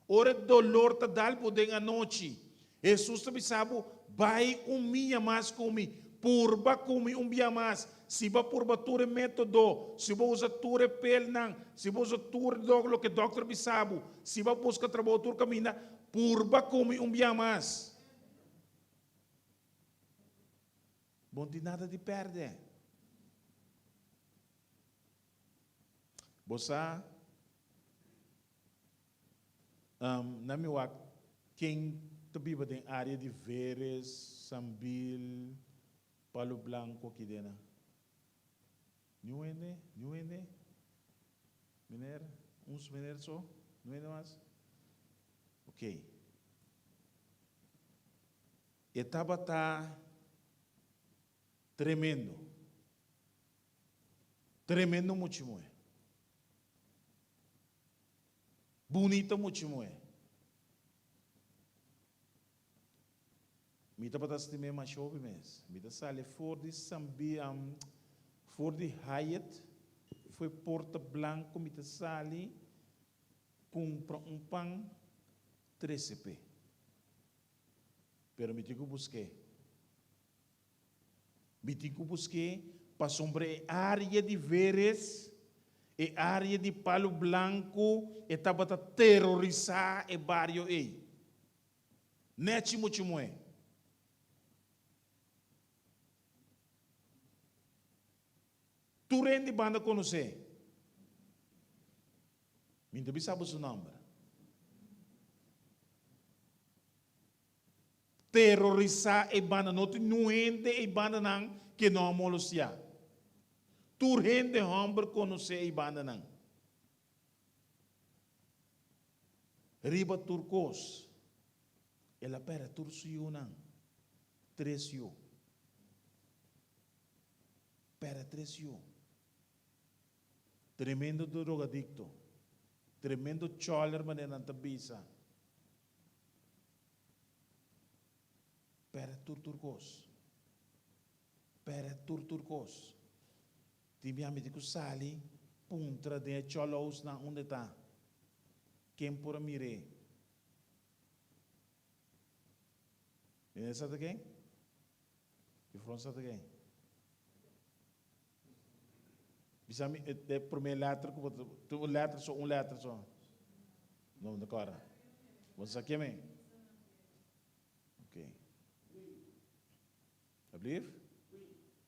S7: Ora dolor está dado por dentro a noite. Jesus também sabe, vai dia mais comigo. Purba comigo dia mais. Se vai purba ture método, se vai usar ture pel não, se vai usar ture lo que doctor me sabe, se vai buscar trabalho ture camina, purba comigo dia mais. Bom de nada de perder. Você, na minha quem vive na área de Veres, Sambil, Palo Blanco, que dena? Nuene? Miner? Uns miner só? Nuene mais? Ok. Etapa tá tremendo. Tremendo muito é. Bonito muito é. Mita para estar mesmo mais jovem mesmo. Mita sale for de Sambi, for de Hyatt, foi Porta Blanco, mita sale compra pão 13p. Pero mita que busquei. Mita que busquei para sobre área de Veres e área de Palo Blanco e estava a terrorizar o bairro aí. Nete muito é. Tu rende banda com você. Me não sabe o seu nome. Terrorizar e banda não rende e banda não que não amolucia. Tu rende homem com você e banda não. Riba turcos. Ela pera turcio não. Trecio. Pera trecio. Tremendo drogadicto, tremendo choler maneira na bisa. Pera turcos. Tibi amici que sali, puntra de cholos na onde está. Quem por mire. E sabe de quem? E from sabe de quem? Bisa a primeira letra, tu letra só, letra só. Não, agora. Você aqui é ok. I believe?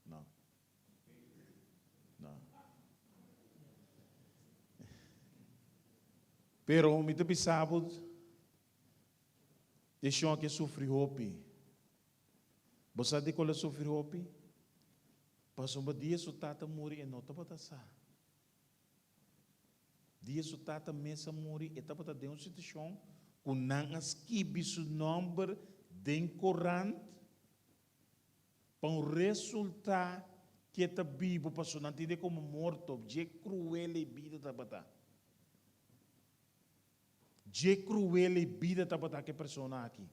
S7: Não. Não. Pero me te sábado, deixou que sofre hopi. Você de qual sofre hopi? Passou um dia o tata morre e não estava a dia o tata mesa morre e estava a uma situação com não esquibe o nome de Corante para um resultado que está vivo passou não tem como morto de cruel e vida estava de cruel e vida estava que pessoa aqui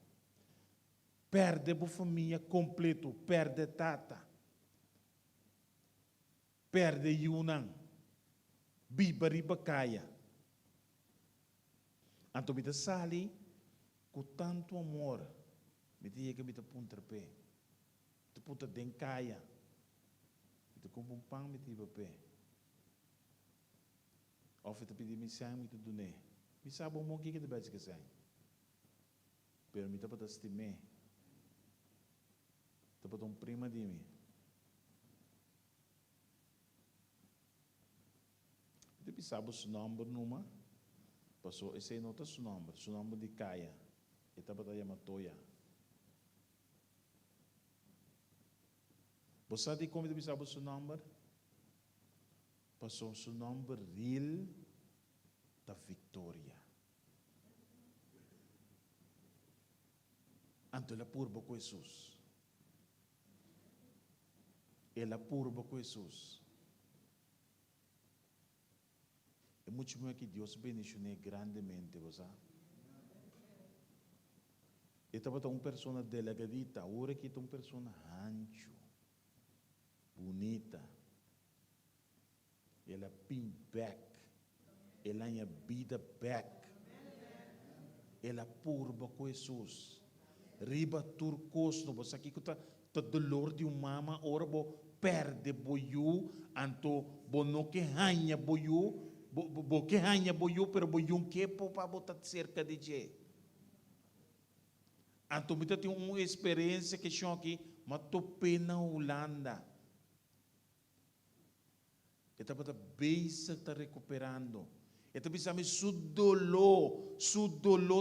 S7: perde a família completo perde tata perde Yunang, biba riba kaya. Anto bita sali, com tanto amor, bita ia que bita punta pé, bita punta den kaya, bita kumpung pang bita iba pé. Of bita pidi misang bita dune, misabo mo kiki de bete kasay. Pero bita pata stime, bita pata prima di mi. Depois sabe o nome numa, passou esse nota o nome de Caia, e estava da Yamatoya. Você sabe como ele sabe o seu número? Passou o seu número real da vitória. Anto ela purba com Jesus. Ela purba com Jesus. É muito bom que Deus bendicionou grandemente você. E estava uma pessoa delegadita, agora que uma pessoa rancho, bonita. Ela pin back. Ela é vida back. Ela purba com Jesus. Riba turcos no você aqui que tá dolor de mama ora bo perde boiu anto bono que hanha boiu bo que hanha boiu pero boiu que para botar cerca de je. Anto muita tem uma experiência que chão aqui matou pena Holanda. Eta bata beisa está recuperando. Eta bisa me sudolo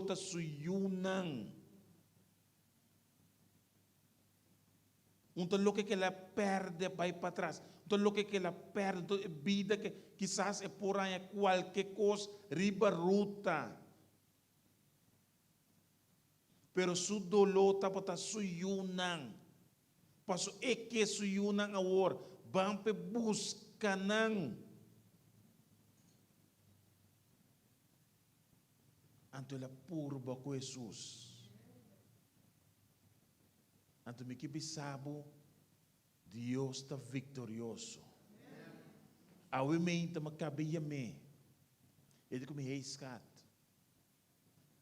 S7: tá suyunang. Então, o que ela perde vai para trás. Então, o que ela perde, a vida que quizás é por aí qualquer coisa, riba ruta. Pero su dolor está para suyunan. Passo é que suyunan agora. Vão para buscar não. Então, ela purba com Jesus. Então, me que sabo, Deus está vitorioso. A mente me cabe a mim. Ele como reiscat.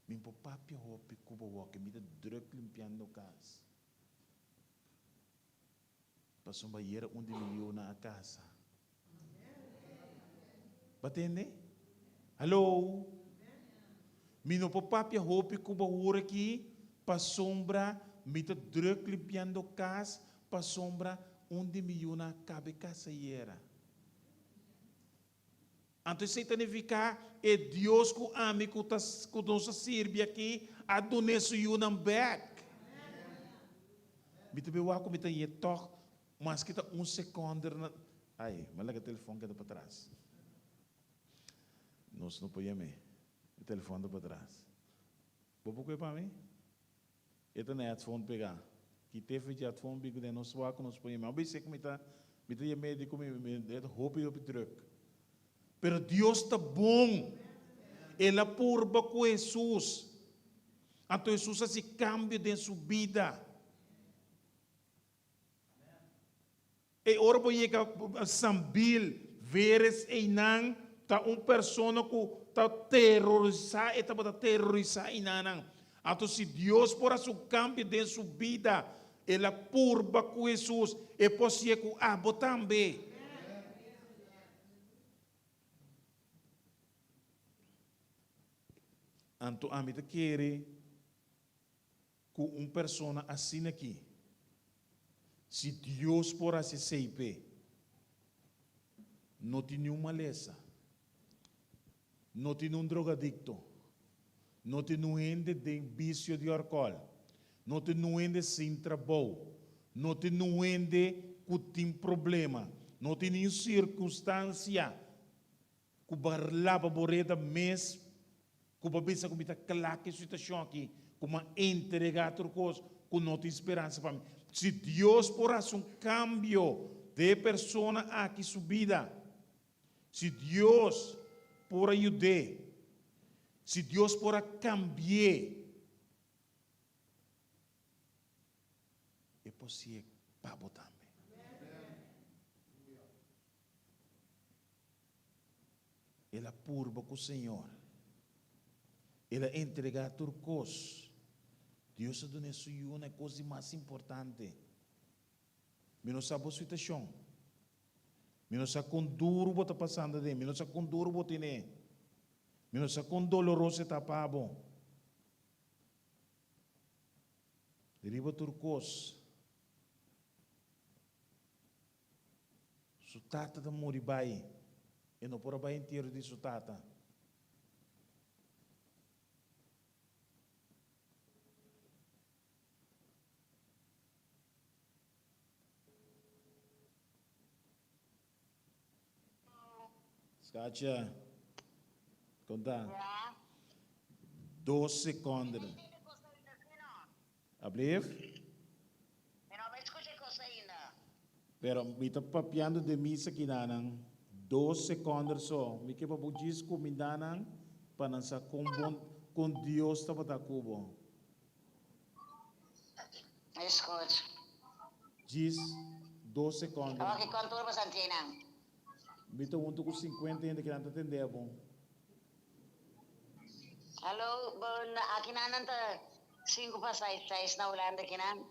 S7: Me papi hopi kuba walk me druk limpiando casa. Passou uma year milhão na casa. Batende? Hello? Me no papi hopi kuba ura aqui pa sombra mita druk limpiando casa pa sombra milhão na cabe casa era. Então isso significa é Deus que ama que nos serve aqui a donar sua back. Mita bewa ko mita yetok mas kita segundo na ai malaga telefone que para trás. Nós não podemos o telefone para trás. Bobo que para mim? Então é telefone pegar. Que teve já telefone bigo de nós wa que nós podemos. Mas sei que mita ia médico me hope druk. Pero Deus está bom. Ele purba com Jesus. Então Jesus se cambia de sua vida. E ora chega a Sambil, veres e não tá pessoa que tá terrorizar, e tá para terrorizar e não. Então se Deus por su cambio de sua vida, ele purba com Jesus, e pode ser que abo também. Então, a mim quer que pessoa assim aqui, se Deus por assim seipe, não tem nenhuma maleza, não tem nenhum drogadicto, não tem nenhum de vício de álcool, não tem nenhum de sem trabalho, não tem nenhum de que tem problema, não tem nenhuma circunstância que barlava boreda mês. Como pensa como está clara que a situação aqui, como entregar outra coisa, com não tem esperança para mim. Se Deus por um cambio de pessoa aqui subida, se Deus por ajudar, se Deus por cambiar, é possível para botar. Ela purba com o Senhor. Ele entregar turcos. Deus está dando isso uma coisa mais importante. Me não sabe a situação. Me não sabe quão duro está passando de. Me não sabe quão duro está tendo. Me não sabe quão doloroso está pabo. Deriva turcos. Sutata da moribai. E não por abai inteiro de sutata. Katia, conta. 2 seconden. Alsjeblieft. Pero mita papiando de misa kinanang 2 seconden so. Miki pa bugis kumindanang panansa com Deus ta pata kubo.
S8: Escute.
S7: Gis 2 seconden.
S8: Ako kikontur pa sa tinang.
S7: Mita unto com 50 ainda que não entender bom.
S8: Hello, akinanan ta 5 pa 6 na ulan da kinan.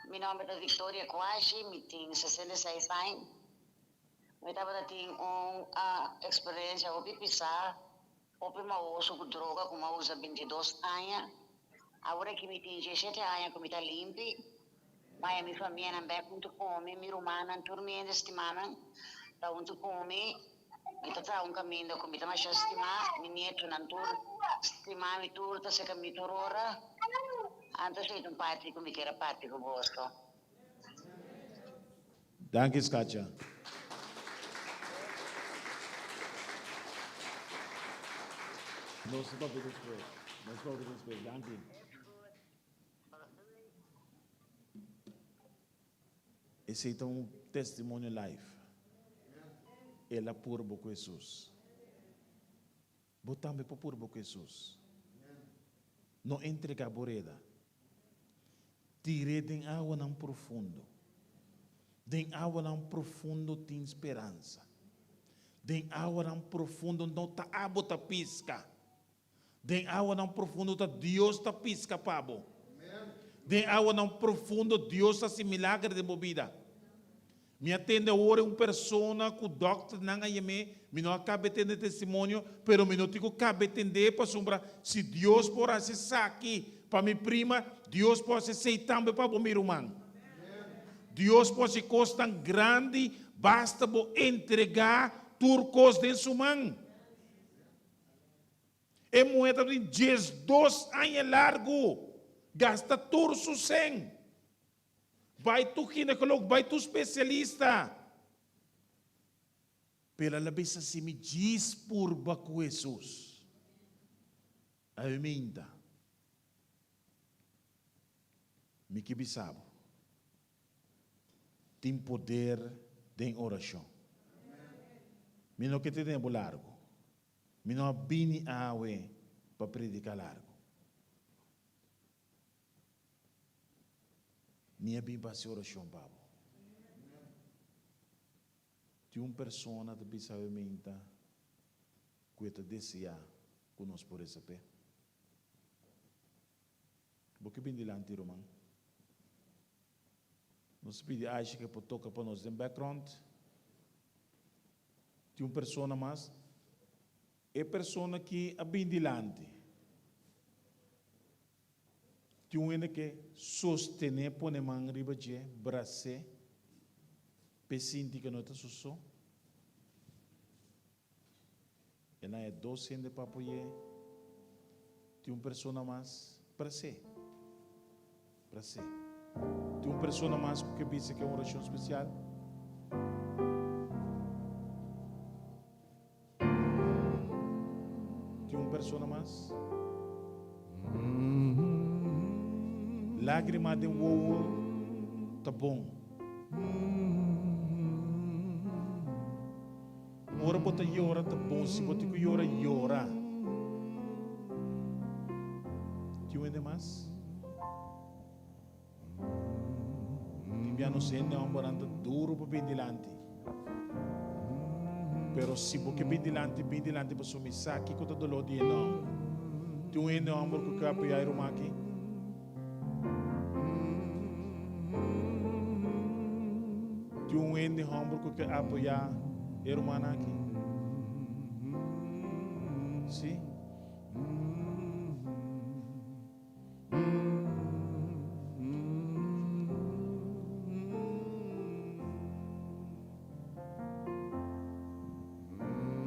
S8: Mi nome é Victoria Quashi, mi ting 66 anos. Mi tava ting experiência opi pisar, opi mauso com droga, com mausa 22 anos. Agora que mi ting 17 anos, que mi tá limpi, mas mi família não vai muito comer, mi romana, turminha de estimana, tá muito comer. Mi tá um caminho com mi tá mais estimar, mi neto não tur, estimar mi tur, tá se caminho turora. Antes de um parte com mi que era parte com Bosco.
S7: Danke, Katia. Nós vamos ver depois. Nós vamos ver depois. Danke. Esse é um testemunho live. Ela purbo com Jesus. Botamos para purbo com Jesus. Não entrega a boreda. Tire de água não profundo. De água não profundo tem esperança. De água não profundo não tá abo tá pisca. De água não profundo tá Deus tá pisca pabo. De água não profundo Deus tá se milagre de bebida. Me atende agora uma pessoa que o doctor não ayame, me não acaba tendo testemunho, pero me não tico cabe atender para sombra se Deus por acessar aqui para minha prima, Deus pode ser também para o meu irmão. Deus pode ser coisa tão grande, basta entregar turcos de sua mão. É moeda de 12 anos largo, gasta todo o sem. Vai tu ginecólogo, vai tu especialista. Pela labisa se me diz por baco Jesus. Amém. Me que bisabo. Tem poder de oração. Me não que te tempo largo. Me não abini awe para predicar largo. Minha bíblia se oração, babo. Tem uma pessoa que bisa menta que te deseja conosco por esse pé. Porque bem dilante, irmão. Nós pedimos acho que pode tocar para nós em background. Tem uma pessoa mais. É pessoa que é bem dilante. Tem um que sostener põe a mão riba de braço, pecinti que não está susso. E não é 12 de papoie. Tem uma pessoa mais braço, braço. Tem uma pessoa mais que pensa que é uma oração especial. Tem uma pessoa mais. Lágrima de uou, tá bom. Ora bota llora, tá bom. Se bota que llora, llora. Tem um mais? Timbiano sende a baranda duro para bem dilante. Pero se você bem dilante para sumir saque, que tá dolor de não. Tem um amor que capa e aeromaqui. Tem um ende hamburgo que apoia a irmã aqui. Sim?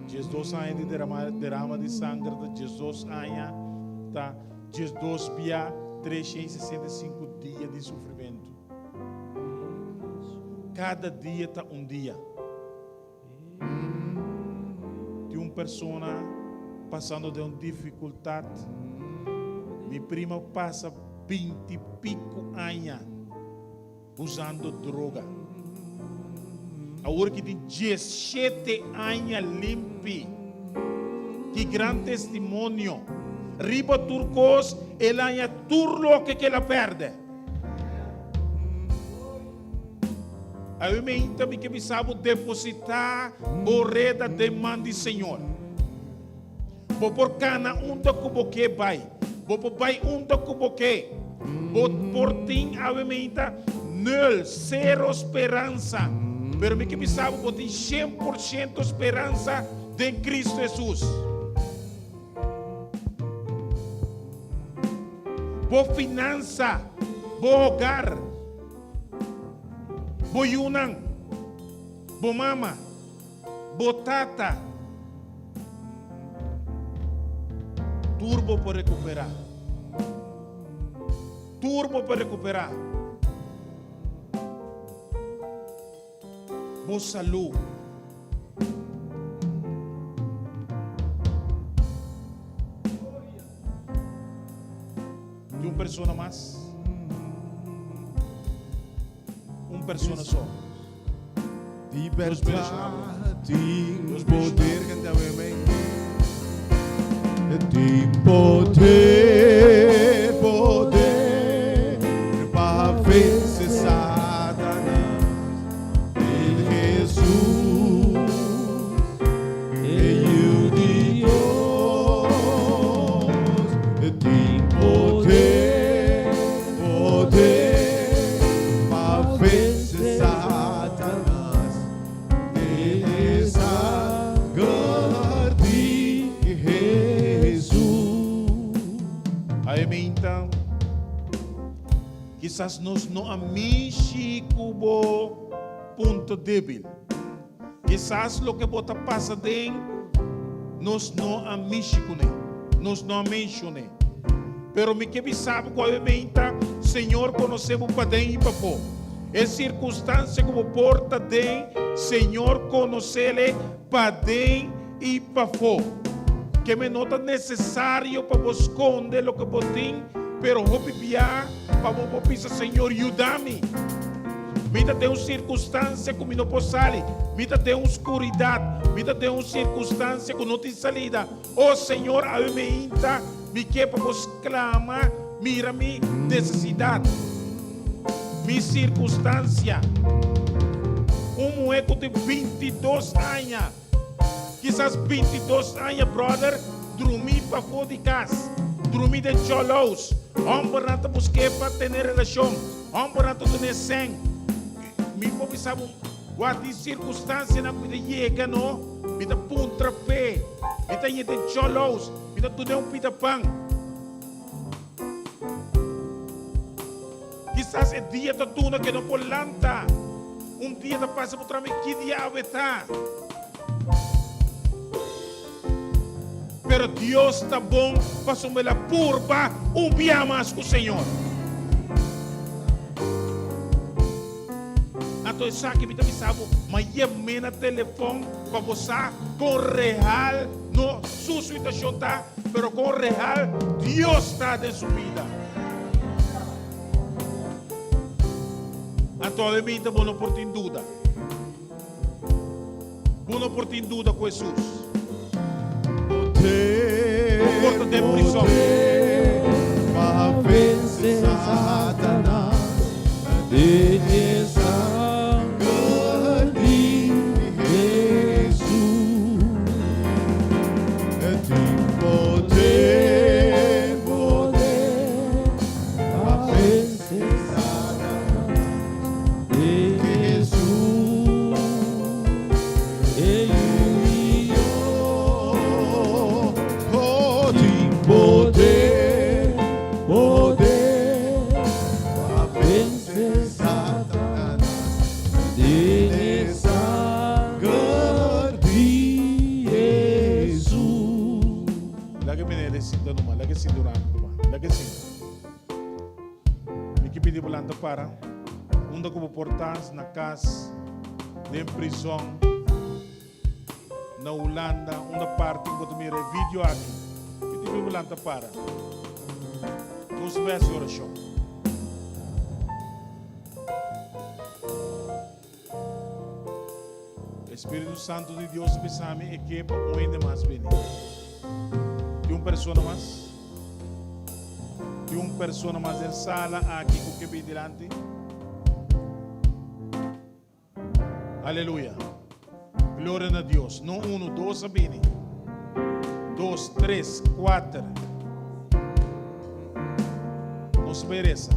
S7: Jesus anos de derrama de sangue de Jesus anos, tá? Jesus via 365 dias de sofrimento. Cada dia está um dia. persona passando de uma dificuldade. Minha prima passa 20 e pico anos usando droga. Agora que tem 17 anos limpe. Que grande testemunho. Riba turcos, ela é turlo que ela perde. Aí me também que me sabe depositar borreda demanda do Senhor. Vou por cana da cuboque vai. Vou por vai da cuboque. Vou por tim a me nul, zero esperança. Pero me que me sabe vou ter 100% esperança em Cristo Jesus. Vou finança, vou hogar. Bo yunang, bo mama, bo tata. Turbo para recuperar. Turbo para recuperar. Bo saúde. De uma pessoa mais. Persona só.
S6: Libertad, poder que te poder, poder para vencer Satanás. Em Jesus, Filho de Deus, tem poder, poder para vencer Satanás. Eles aguardem Jesus.
S7: Aí então, quizás nós não amamos como ponto débil. Quizás o que bota passa dentro, nós não amamos com ele, nós não amamos. Pero me que sabe qual é então, Senhor conhecemos para dentro e para fora. É circunstância como porta dentro, Senhor conhece para dentro e para fora. Que me nota necessário para vos esconder o que vos tem, pero hope para vos pensar, Senhor, ajuda-me. Mita tem uma circunstância que não posso sair. Mita tem uma escuridade. Mita tem uma circunstância que não tem salida. Oh Senhor, a me inta, me que para vos clamar, mira minha necessidade, minha circunstância. Moeco de 22 anos. Quizás 22 anos, brother, dormi para fora de casa. Dormi de cholos. Homem não busquei para ter relação. Homem não ter sangue. Me pobre sabe qual circunstância na vida chega, não? Me dá puntra pé. Me dá de cholos. Me dá tudo um pita pão. Quizás é dia da tuna que não pode lantar. Dia da passa por trás que diabo está. Pero Deus está bom para assumir a purba dia mais com o Senhor. Então isso aqui me sabe, mas é na telefone para você com real no sua situação tá, pero com real Deus está de sua vida. Atualmente não por ter dúvida. Não por ter dúvida com Jesus. Porta de prisão.
S6: Para vencer Satanás. Eles aguardem Jesus. Tem poder, poder para vencer Satanás. Jesus, Ele tem poder, poder para vencer Satanás. Eles aguardem Jesus.
S7: Lagi pinili sinto naman, lagi sinduran naman, lagi sinto. Miki pedi bulanda para como portas na casa de prisão na Holanda, uma parte que eu miro vídeo aqui. E tive Holanda para. Nos vemos em oração. Espírito Santo de Deus me chame e que para um ainda mais venir. E uma pessoa mais. E uma pessoa mais em sala aqui com que vem delante. Aleluia. Glória a Deus. Não 1, 2, Sabine. 2, 3, 4. Nos beireza.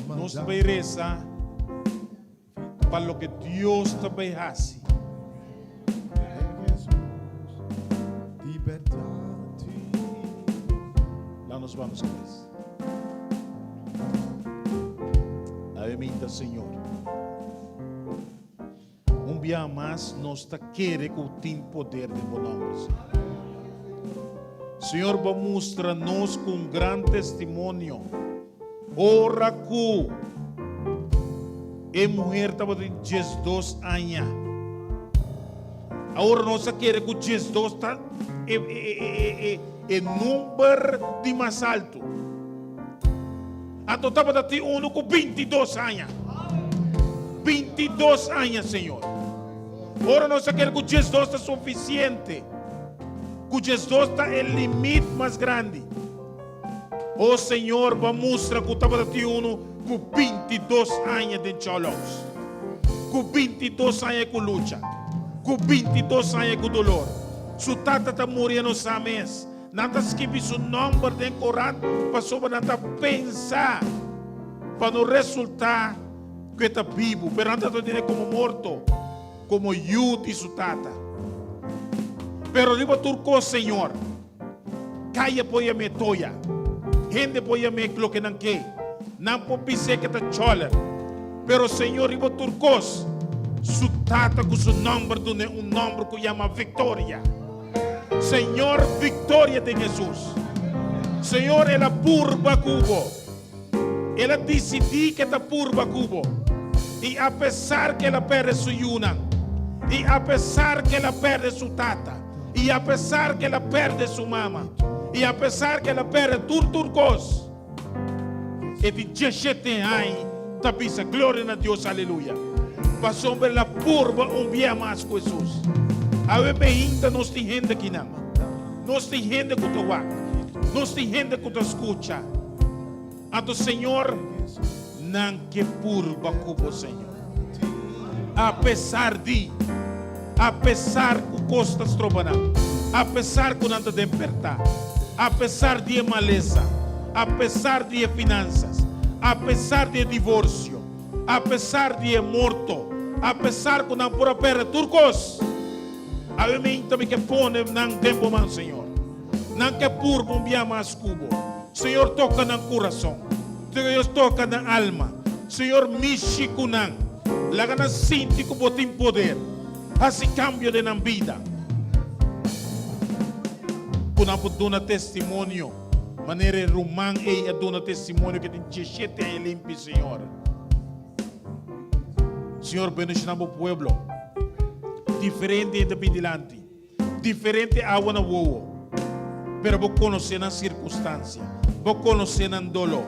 S7: Nos beireza para lo que Deus também hace. Lá nós vamos com isso. Amém, Senhor. Um dia mais nós está querendo que o tem poder de bom nome. Senhor, vai mostrar-nos com um grande testemunho. Ora que a mulher estava de 12 anos. Agora nós queremos que 12 está em número de mais alto. Então estava de um com 22 anos. 22 anos, Senhor. Agora nós queremos que 12 está suficiente. Que 12 está o limite mais grande. O Senhor vai mostrar que estava de um com 22 anos de cholos. Com 22 anos de luta. Com 22 anos de dolor. Su tata está morrendo nos mês. Nada escreve seu nome de Corão. Para sobre nada pensar. Para não resultar que está vivo. Pero nada está como morto. Como Yud e su tata. Pero digo turco, Senhor. Caia poia me toia. Gente poia me lo que não quer. Não pode ser que está chola. Pero Senhor, digo turcos. Su tata com seu nome de um nome que chama Vitória. Senhor, vitória de Jesus. Senhor, ela purba cubo. Ela decidiu que está purba cubo. E apesar que ela perde sua yuna. E apesar que ela perde sua tata. E apesar que ela perde sua mama. E apesar que ela perde turcos. E de 17 anos, está pisa, glória a Deus, aleluia. Passou pela purba dia mais com Jesus. A ainda nós tem gente aqui não. Nós tem gente que está nós tem gente que está escuta. A do Senhor não que purba como o Senhor. Apesar que costas trobanam, apesar que não está despertar, apesar de maleza, apesar de finanças, apesar de divórcio, apesar de morto, apesar que não por perder turcos. A mim também que põe não tempo mais, Senhor. Não que purba dia mais cubo. Senhor toca no coração. Senhor toca na alma. Senhor mexe com não. Lá na sinti que botem poder. Assim cambio de na vida. Quando eu dou testemunho, maneira romã e dou testemunho que tem 17 anos limpo, Senhor. Senhor, bendice o pueblo. Diferente de Pidilante, diferente a uma voa, pero vou conhecer na circunstância, vou conhecer na dolor,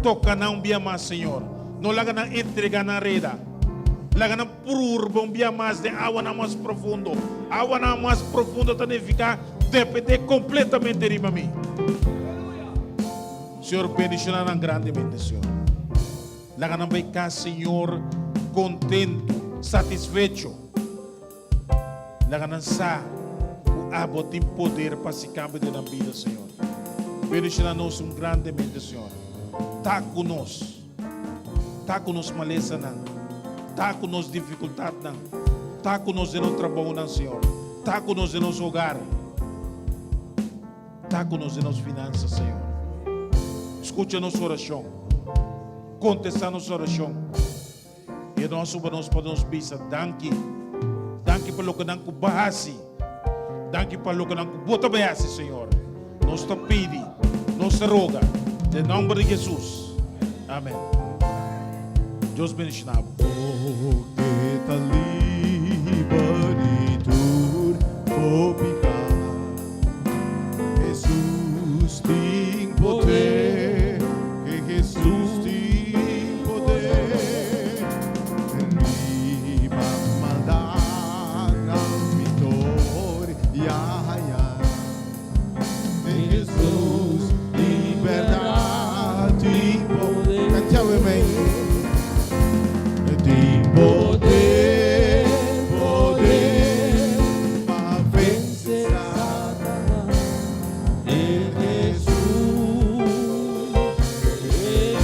S7: toca na dia mais, Senhor, não laga na entrega na reda, laga na purba dia mais de água mais profundo, água mais profunda também fica depender completamente de mim. Senhor, bendicionar grandemente, Senhor, laga na beca, Senhor, contento, satisfeito. La ganança, o abo tem poder para se cambiar na vida, Senhor. Bendice-nos grandemente, Senhor. Tá conosco. Tá conosco maleza, não. Tá conosco dificuldade, não. Tá conosco no trabalho, não, Senhor. Tá conosco no nosso hogar. Tá conosco nas finanças, Senhor. Escute a nossa oração. Contesta a nossa oração. E nós podemos pensar, danke. Danke pelo que não bahasi. Danke pelo que não bota bahasi, Senhor. Nós te pedi, nós te roga, em nome de Jesus. Amém. Deus bendiga.
S6: Oh, que tal
S9: Beritur Popika Jesus ting poder que Jesus ting poder Riba mandana vitória Jesus liberdade ting poder Cantiamo bem ting poder poder para vencer Satanás em Jesus Ele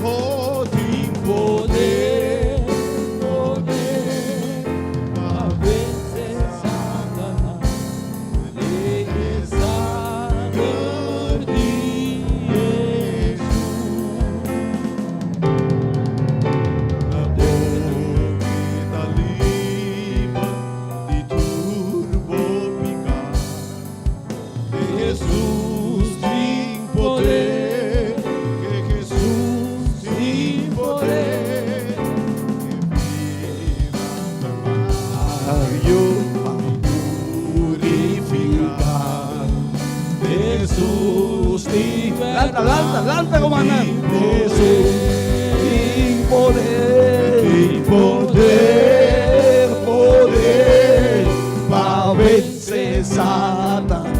S9: oh tem poder poder para vencer Satanás ele sangue de na vida limpa de turbo picar de Jesus tem poder que Jesus tem poder que purificar Jesus tem
S10: Lanta, comandante.
S9: Jesus tem poder para vencer Satanás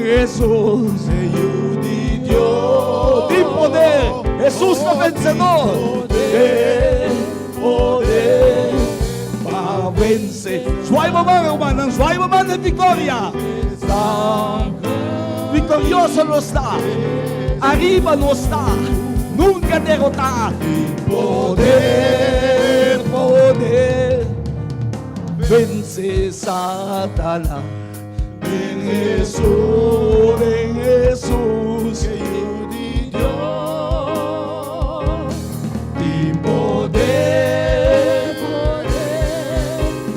S9: Jesus Senhor de Deus
S10: Tem poder. Jesus é vencedor.
S9: poder para vencer
S10: Suai mamãe, comandante. Suai mamãe de vitória. Victorioso não está. Arriba não está. Nunca derrotar.
S9: poder vencer Satanás em Jesus Senhor de Deus tem poder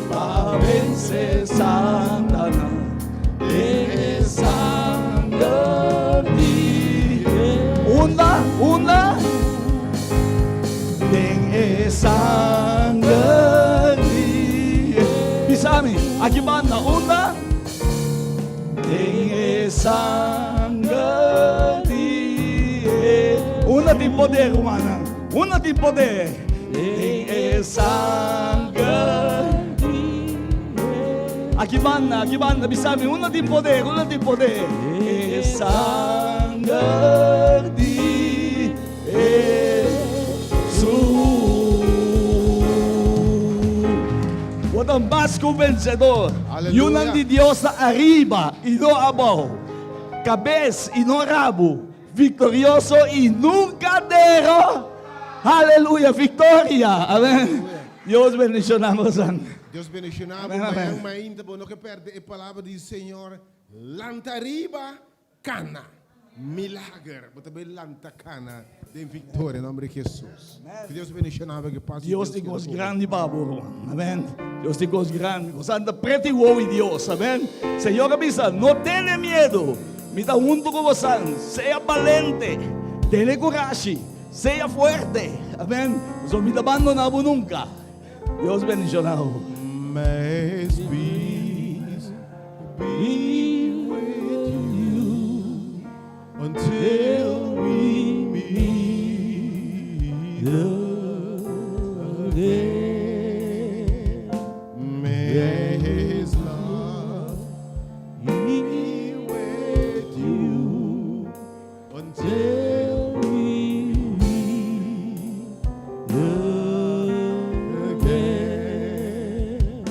S9: para vencer Satanás em sangue de
S10: Una.
S9: tem sangue de
S10: Bisami. Aqui banda. Una.
S9: tem sangue de
S10: Una tem poder, comandante. Una tem poder.
S9: tem sangue
S10: Aqui banda. Bisami. Una tem poder.
S9: de sangue de Jesus
S10: What a mais que o vencedor.
S6: Aleluia.
S10: E o nome de Deus está arriba e não abaixo. Cabeça e não rabo. Vitorioso e nunca derro. Aleluia, vitória. Amém. Deus bendicionamos.
S6: Deus bendicionava,
S10: Amém, amém.
S6: mas ainda não que perde a palavra do Senhor. Lantariba cana. Milagre. Mas também lanta cana. De vitória, em nome de Jesus. Que Deus bendicionava que passe.
S10: Deus tem coisas grandes, Babu. Amém. Deus tem coisas grandes. Você anda preto e uou em Deus. Amém. Senhor, avisa, não tenha medo. Me dá junto com você. Seja valente. Tenha coragem. Seja forte. Amém. Não me abandonar nunca. Deus bendicionado.
S9: Mas peace be with you until we meet again. May His love be with you until we meet again.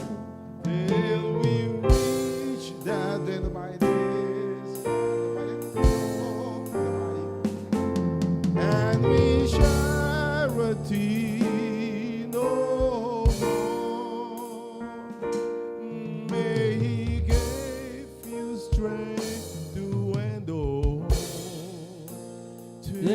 S9: Till we reach that end by this, and we charity no more. May He give you strength to endure. Till